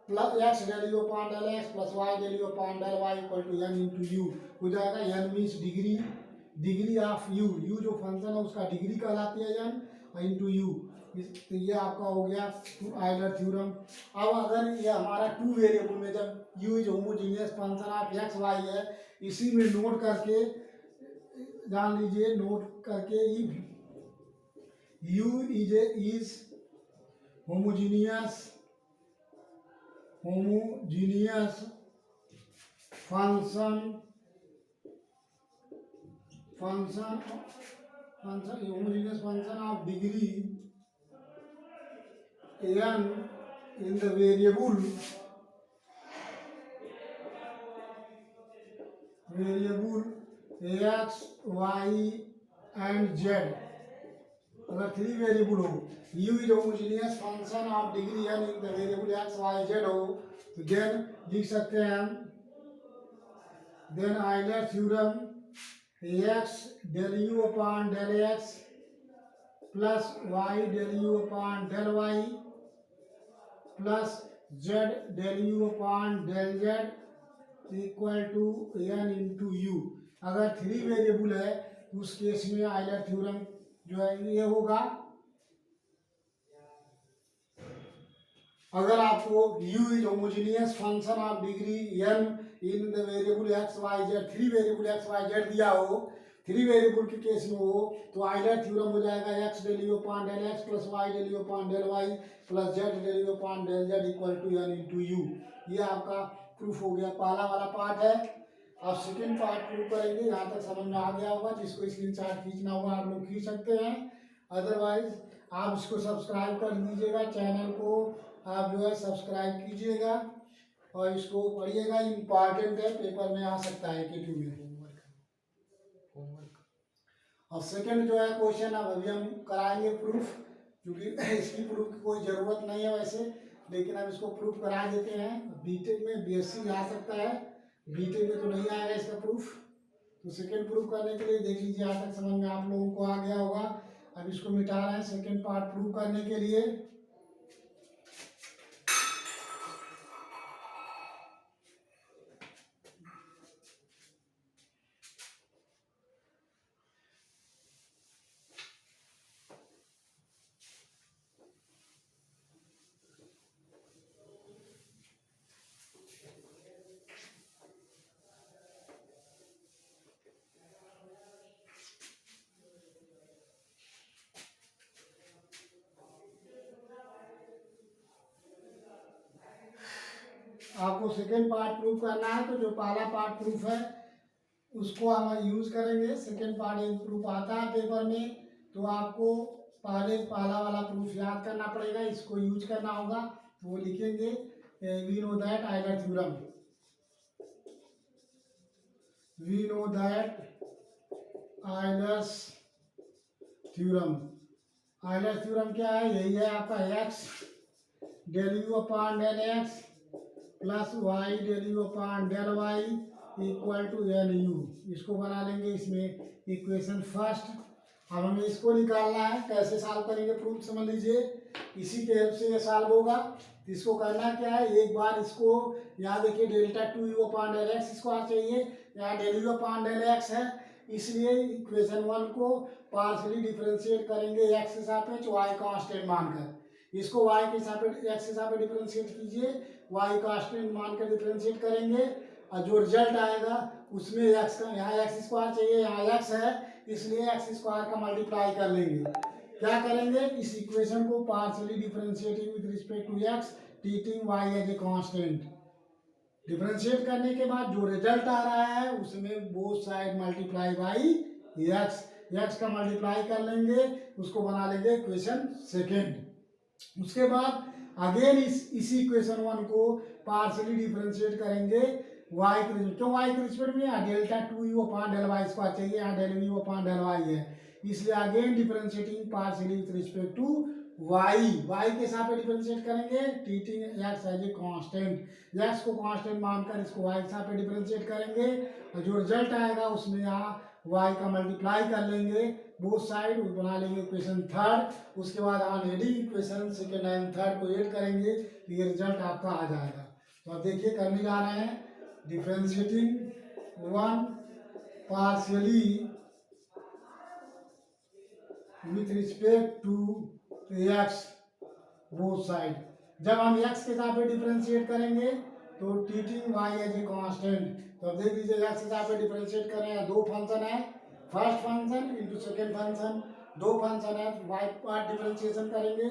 plus x value upon del x plus y value upon del y equal to n into u हो जाएगा, n means degree of u, u जो function है उसका डिग्री कहलाती है एन इंटू यू, तो ये आपका हो गया आइलर थ्योरम। अब अगर ये हमारा टू वेरिएबल में जब u is homogeneous function of x y है, इसी में नोट करके जान लीजिए, नोट करके U is homogeneous function homogeneous function of degree n in the variable x, y and z, अगर थ्री वेरिएबल हो, u is homogeneous function of degree n in the variable x y z हो, तो then लिख सकते हैं हम, then Euler theorem x del u upon del x plus y del u upon del y plus z del u upon del z equal to n into u. अगर three variable है तो उस case में Euler theorem जो है ये होगा। अगर आपको u is homogeneous function of degree n in the variable x y z, three variable x y z दिया हो, थ्री वेरिएबल के केस में हो, तो आइलर थ्योरम हो जाएगा x del u upon del x plus y del u upon del y plus z del u upon del z equal to n into u. ये आपका प्रूफ हो गया, पहला वाला पार्ट है। अब सेकेंड पार्ट प्रूफ करेंगे। यहाँ तक समझ में आ गया होगा, जिसको स्क्रीनशॉट खींचना होगा आप लोग खींच सकते हैं, अदरवाइज आप इसको सब्सक्राइब कर दीजिएगा, चैनल को आप जो है सब्सक्राइब कीजिएगा और इसको पढ़िएगा, इम्पॉर्टेंट है, पेपर में आ सकता है के में। और सेकंड जो है क्वेश्चन अब अभी हम कराएंगे प्रूफ, क्योंकि इसकी प्रूफ की कोई ज़रूरत नहीं है वैसे, लेकिन अब इसको प्रूफ करा देते हैं। बीटेक में बीएससी आ सकता है, बीटेक में तो नहीं आएगा इसका प्रूफ। तो सेकंड प्रूफ करने के लिए देख लीजिए, यहाँ तक समझ में आप लोगों को आ गया होगा। अब इसको मिटा रहे हैं सेकंड पार्ट प्रूफ करने के लिए। आपको सेकेंड पार्ट प्रूफ करना है, तो जो पहला पार्ट प्रूफ है उसको हम यूज करेंगे। सेकेंड पार्ट एक प्रूफ आता है पेपर में, तो आपको पहला वाला प्रूफ याद करना पड़ेगा, इसको यूज करना होगा। तो वो लिखेंगे we know that Euler theorem, we know that Euler's theorem. Euler theorem क्या है? यही है आपका x del u upon del x plus y del u upon del y equal to n u. इसको बना लेंगे इसमें इक्वेशन फर्स्ट। अब हमें इसको निकालना है, कैसे सॉल्व करेंगे प्रूफ समझ लीजिए, इसी के हेल्प से ये सॉल्व होगा। इसको करना क्या है, एक बार इसको यहाँ देखिए delta two u upon del x square चाहिए, यहाँ del u upon del x है, इसलिए इक्वेशन वन को पार्शियली डिफरेंशिएट करेंगे एक्स के सापेक्ष वाई कांस्टेंट मानकर। इसको वाई के सापेक्ष एक्स के सापेक्ष डिफरेंशिएट कीजिए, वाई कांस्टेंट मानकर डिफरेंशिएट करेंगे, और जो रिजल्ट आएगा उसमें एक्स का, यहाँ एक्स स्क्वायर चाहिए, यहाँ एक्स है, इसलिए एक्स स्क्वायर का मल्टीप्लाई कर लेंगे। क्या करेंगे, इस इक्वेशन को partially differentiating with respect to x, treating y as a constant. Differentiate करने के बाद जो रिजल्ट आ रहा है उसमें both side multiply by x, x का मल्टीप्लाई कर लेंगे, उसको बना लेंगे इक्वेशन सेकेंड। उसके बाद अगेन इसी इक्वेशन वन को पार्शियली डिफरेंशिएट करेंगे वाई के रिस्पेक्ट, क्यों वाई के रिस्पेक्ट में, delta two u upon del y square चाहिए, यहाँ del u upon del y है, इसलिए again differentiating partially with respect to y, y के साथ डिफरेंशिएट करेंगे, treating x as a constant, x को कांस्टेंट मानकर इसको वाई के साथ डिफरेंशिएट करेंगे, और जो रिजल्ट आएगा उसमें यहाँ वाई का मल्टीप्लाई कर लेंगे बोथ साइड, बना लेंगे इक्वेशन थर्ड। उसके बाद on adding equation second and third को ऐड करेंगे, तो ये रिजल्ट आपका आ जाएगा। तो अब देखिए करने जा रहे हैं, differentiating one partially with respect to x both side. जब हम एक्स के साथ डिफरेंशिएट करेंगे तो treating y as a constant, तो अब देख लीजिए एक्स के साथ डिफरेंशिएट कर रहे हैं, दो फंक्शन है, first function into second function, दो फंक्शन है, वाई पार्ट डिफरेंशिएशन करेंगे,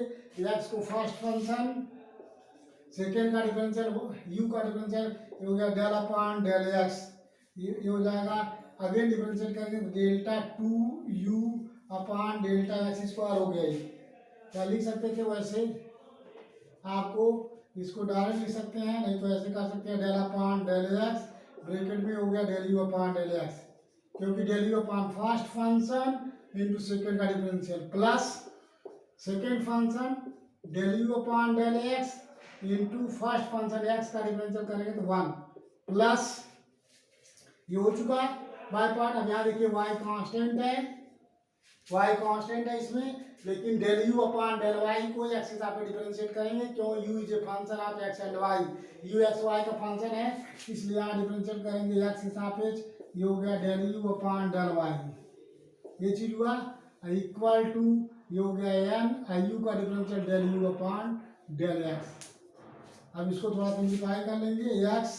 एक्स को फर्स्ट फंक्शन, सेकेंड का डिफरेंशियल यू का डिफरेंशियल हो गया डेल अपॉन डेल एक्स, ये हो जाएगा। अगेन डिफरेंशिएट करेंगे delta two u upon delta x square हो गया। ये क्या लिख सकते थे, वैसे आपको इसको डायरेक्ट लिख सकते हैं, नहीं तो ऐसे कर सकते हैं, del upon del x bracket में हो गया del u upon del x, क्योंकि del u upon first function into second का differential plus second function del u upon del x into first function x का डिफरेंशियल करेंगे तो 1 plus ये हो चुका है बाय पार्ट। अब यहाँ देखिए y कांस्टेंट है, y कांस्टेंट है इसमें, लेकिन del u upon del y को एक्स के साथ डिफरेंशिएट करेंगे, क्यों u is a function of x and y, u x y का फंक्शन है इसलिए यहाँ डिफरेंशिएट करेंगे x के सापेक्ष, ये हो गया del u upon del y, ये चीज हुआ इक्वल टू ये हो गया n u का differential del u upon del x. अब इसको थोड़ा सिंप्लीफाई कर लेंगे x,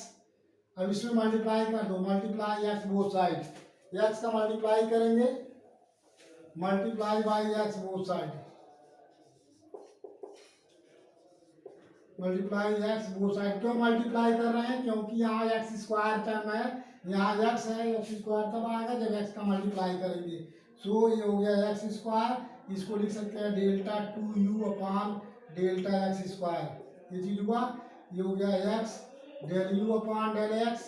अब इसमें मल्टीप्लाई कर दो, multiply x both side, x का मल्टीप्लाई करेंगे, multiply by x both side, multiply x both side. क्यों मल्टीप्लाई कर रहे हैं, क्योंकि यहाँ एक्स स्क्वायर टर्म है, यहाँ एक्स है, एक्स स्क्वायर तब आएगा जब एक्स का मल्टीप्लाई करेंगे। सो ये हो गया एक्स स्क्वायर, इसको लिख सकते हैं delta 2u upon delta x square, ये चीज हुआ, ये हो गया x del u upon del x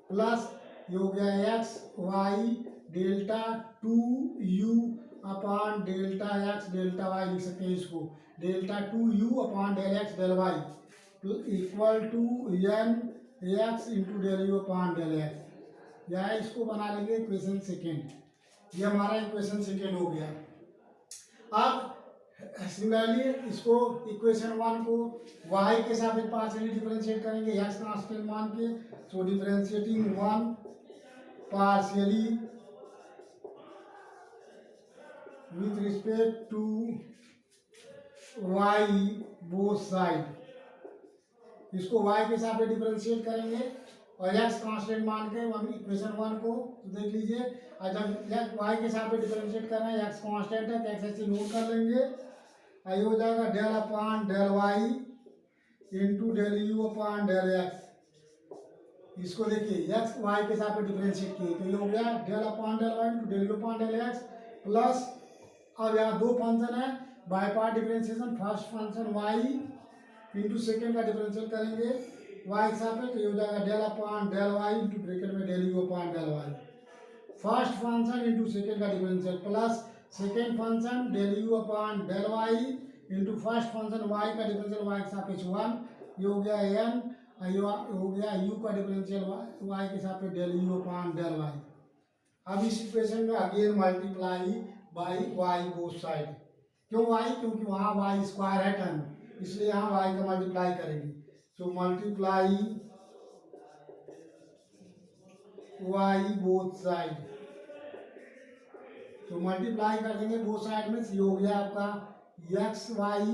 plus ये हो गया x y delta 2u upon delta x delta y लिख सकते हैं इसको, delta 2u upon del x del y equal to n x into del u upon del x. यह इसको बना लेंगे इक्वेशन सेकेंड, ये हमारा इक्वेशन सेकेंड हो गया। अब सिमिलरली इसको इक्वेशन 1 को y के सापेक्ष पार्शियली डिफरेंशिएट करेंगे x कांस्टेंट मान के, so differentiating 1 partially with respect to y both side, इसको y के सापेक्ष डिफरेंशिएट करेंगे और x कांस्टेंट मान के हम इक्वेशन 1 को तो देख लीजिए, और जब y के सापेक्ष डिफरेंशिएट करना है, x कांस्टेंट है तो x ऐसे नोट कर लेंगे, आई हो जाएगा del upon del y into del u upon del x. इसको देखिए एक्स वाई के साथ डिफरेंशिएट किए तो ये हो गया del upon del y into del u upon del x plus, अब यहाँ दो फंक्शन है by part differentiation, first function y into second का डिफरेंशियल करेंगे वाई के साथ, तो ये हो जाएगा del upon del y into bracket में del u upon del y, first function into second का differential plus second function del u upon del y into first function y का डिफरेंशियल वाई के सापेक्ष 1, ये हो गया n, ये हो गया u का डिफरेंशियल वाई के सापेक्ष del u upon del y. अब इस इक्वेशन में again multiply by y both side, क्यों वाई, क्योंकि वहाँ वाई स्क्वायर है टर्म, इसलिए यहाँ वाई का मल्टीप्लाई करेंगे, so multiply y both side, तो मल्टीप्लाई कर देंगे बोथ साइड में, ये हो गया आपका एक्स वाई,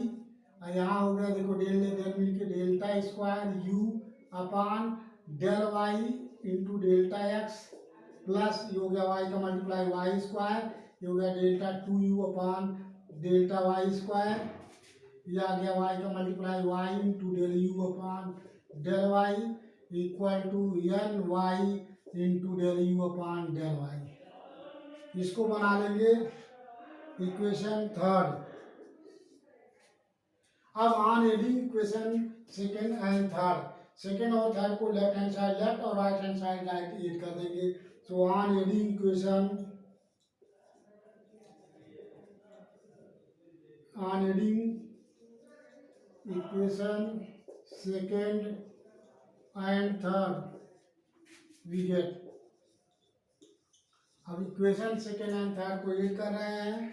यहाँ हो गया देखो डेल ने डेल मिलके delta square u upon del y into delta x plus ये हो गया वाई का मल्टीप्लाई वाई स्क्वायर, ये हो गया delta 2u upon delta y square, ये आ गया वाई का multiply y into del u upon del y equal to n y into del u upon del y. इसको बना लेंगे इक्वेशन थर्ड। अब on adding equation second and third, second और third को लेफ्ट हैंड साइड लेफ्ट और right hand side right add कर देंगे, so on adding equation, on adding equation second and third we get, अब equation second and third को add कर रहे हैं,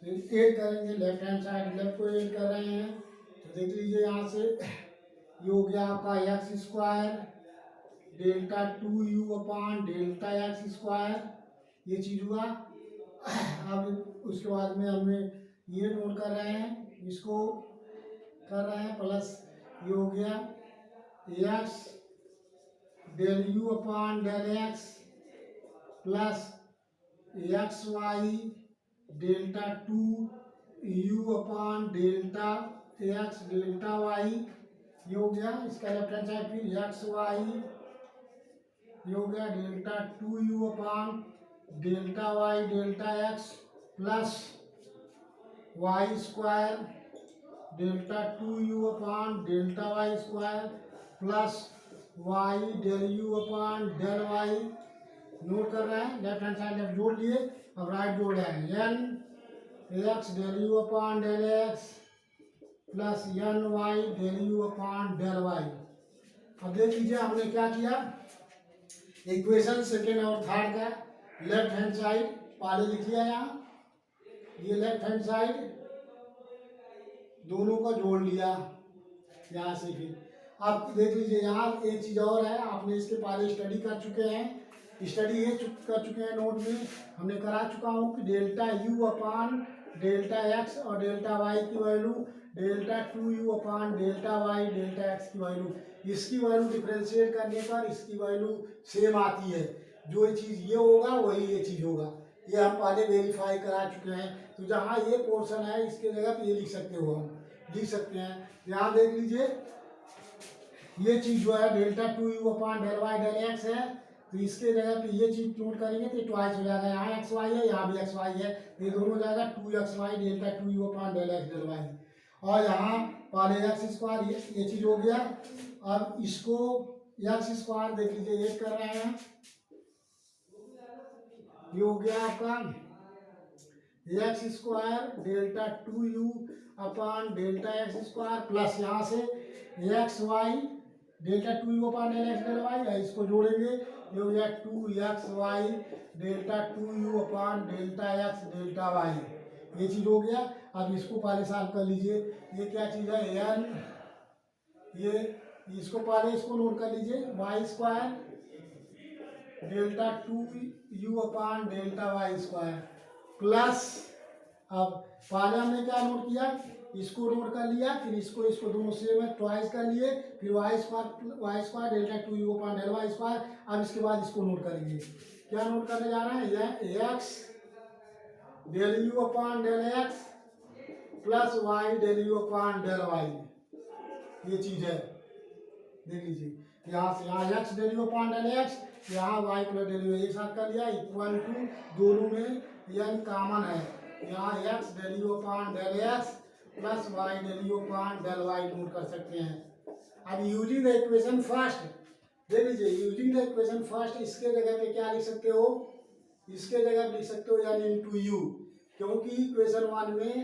तो ऐड करेंगे लेफ्ट हैंड साइड लेफ्ट को ऐड कर रहे हैं, तो देख लीजिए यहाँ से ये हो गया आपका x square delta 2u upon delta x square, ये चीज हुआ। अब उसके बाद में हमें ये नोट कर रहे हैं, इसको कर रहे हैं प्लस ये हो गया x del u upon del x plus x y delta 2u upon delta x delta y, ये हो गया इसका लेफ्ट हैंड साइड, फिर एक्स वाई ये हो गया delta 2u upon delta y delta x plus y square delta 2u upon delta y square plus y del u upon del y, note कर रहे हैं लेफ्ट हैंड साइड लेफ्ट जोड़ लिए, अब राइट जोड़ रहे हैं n x del u upon del x plus n y del u upon del y. अब देख लीजिए हमने क्या किया, इक्वेशन सेकेंड और थर्ड का लेफ्ट हैंड साइड पहले लिख लिया, यहाँ ये लेफ्ट हैंड साइड दोनों को जोड़ लिया यहाँ से। फिर आप देख लीजिए यहाँ एक चीज़ और है, आपने इसके पहले स्टडी कर चुके हैं, स्टडी ये कर चुके हैं नोट में, हमने करा चुका हूँ कि delta u upon delta x और डेल्टा वाई की value delta 2u upon delta y delta x की वैल्यू, इसकी वैल्यू डिफ्रेंशिएट करने पर इसकी वैल्यू सेम आती है। जो ये चीज़ ये होगा वही ये चीज़ होगा, ये हम पहले वेरीफाई करा चुके हैं। तो जहाँ ये पोर्शन है इसके जगह पे ये लिख सकते हो, हम लिख सकते हैं। यहाँ देख लीजिए ये चीज़ जो है delta 2u upon del y del x है, तो इसके जगह पे ये चीज नोट करेंगे तो ट्वाइस हो जाएगा, यहाँ एक्स वाई है यहाँ भी एक्स वाई है, ये दोनों हो जाएगा 2xy delta 2u upon del x del y. और यहाँ पहले एक्स स्क्वायर ये चीज हो गया। अब इसको एक्स स्क्वायर देख लीजिए ऐड कर रहे हैं, ये हो गया आपका x square delta 2u upon delta x square plus यहाँ से x y delta 2u upon del x del y, इसको जोड़ेंगे ये हो गया 2xy delta 2u upon delta x delta y, ये चीज हो गया। अब इसको पहले सॉल्व कर लीजिए, ये क्या चीज है एन, ये इसको पहले इसको नोट कर लीजिए y square delta 2u upon delta y square plus, अब पहले हमने क्या नोट किया, इसको नोट कर लिया, फिर इसको दोनों से में ट्वाइस कर लिए, फिर y square delta 2u upon del y square. अब इसके बाद इसको नोट करेंगे, क्या नोट करने जा रहे हैं, x del u upon del x plus y del u upon del y, ये चीज है देख लीजिए। यहाँ से यहाँ x del u upon del x, यहाँ वाई प्लस डेल यू एक साथ कर लिया, इक्वल टू दोनों में एन कॉमन है, यहाँ x del u upon del x plus y del u upon del y note कर सकते हैं। अब यूजिंग द इक्वेशन फर्स्ट देख लीजिए, यूजिंग द इक्वेशन फर्स्ट इसके जगह पे क्या लिख सकते हो, इसके जगह पे लिख सकते हो यानी इनटू यू, क्योंकि इक्वेशन 1 में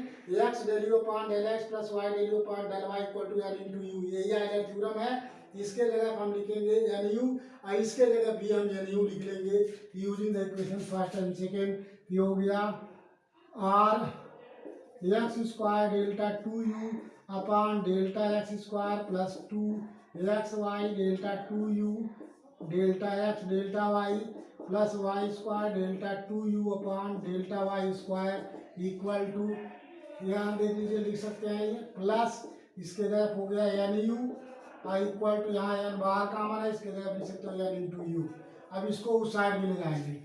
x del u upon del x plus y del u upon del y equal to यानी इनटू यू, यही आइलर थ्योरम है। इसके जगह हम लिखेंगे एन यू और इसके जगह भी हम एन यू लिख लेंगे using the equation first and second. ये हो गया r x square delta 2u upon delta x square plus 2xy delta 2u delta x delta y plus y square delta 2u upon delta y square equal to, यहाँ देख लीजिए लिख सकते हैं ये प्लस, इसके जगह हो गया एन यू और इक्वल टू यहाँ एन बाहर कॉमन है, इसके जगह लिख सकते हो एन इंटू यू। अब इसको उस साइड में ले जाएंगे,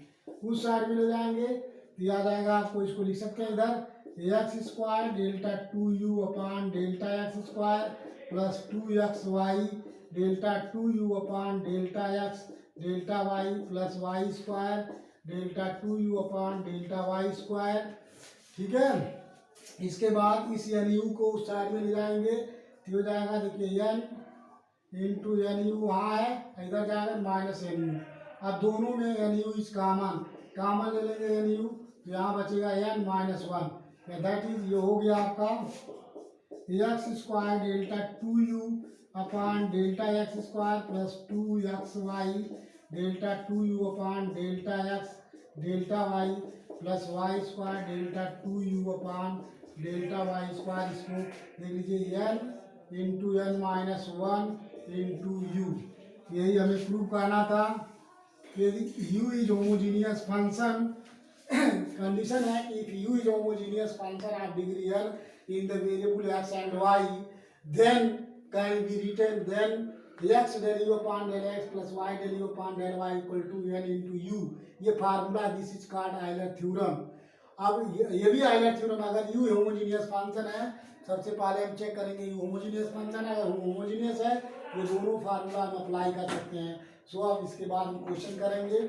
उस साइड में ले जाएंगे तो आ जाएगा, आपको इसको लिख सकते हैं इधर x square delta 2u upon delta x square plus 2xy delta 2u upon delta x delta y plus y square delta 2u upon delta y square, ठीक है। इसके बाद इस एन यू को उस साइड में ले जाएंगे तो हो जाएगा, देखिए एन इंटू एन यू वहाँ है, इधर जाएगा माइनस एन यू। अब दोनों में एन यू इज कॉमन ले लेंगे एन यू, तो यहाँ बचेगा एन माइनस 1, दैट इज ये हो गया आपका x square delta 2u upon delta x square plus 2xy delta 2u upon delta x delta y plus y square delta 2u upon delta y square. इसको देख लीजिए n into n minus 1 into u, यही हमें prove करना था कि u is homogeneous function. Condition है कि if u is homogeneous function of degree n in the variable x and y, then can be written then x del u upon del x plus y del u upon del y equal to n into u। ये formula this is called Euler theorem. अब ये भी Euler theorem, अगर u homogeneous function है, सबसे पहले हम check करेंगे u होमोजीनियस फंक्शन है, अगर होमोजीनियस है ये दोनों फार्मूला हम अप्लाई कर सकते हैं। सो अब इसके बाद हम क्वेश्चन करेंगे,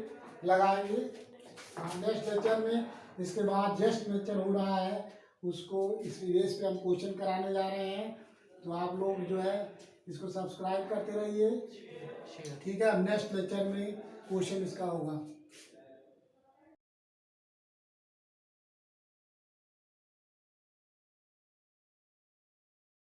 लगाएंगे नेक्स्ट लेक्चर में। इसके बाद जस्ट लेक्चर हो रहा है उसको इस बेस पे हम क्वेश्चन कराने जा रहे हैं, तो आप लोग जो है इसको सब्सक्राइब करते रहिए, ठीक है। नेक्स्ट लेक्चर में क्वेश्चन इसका होगा।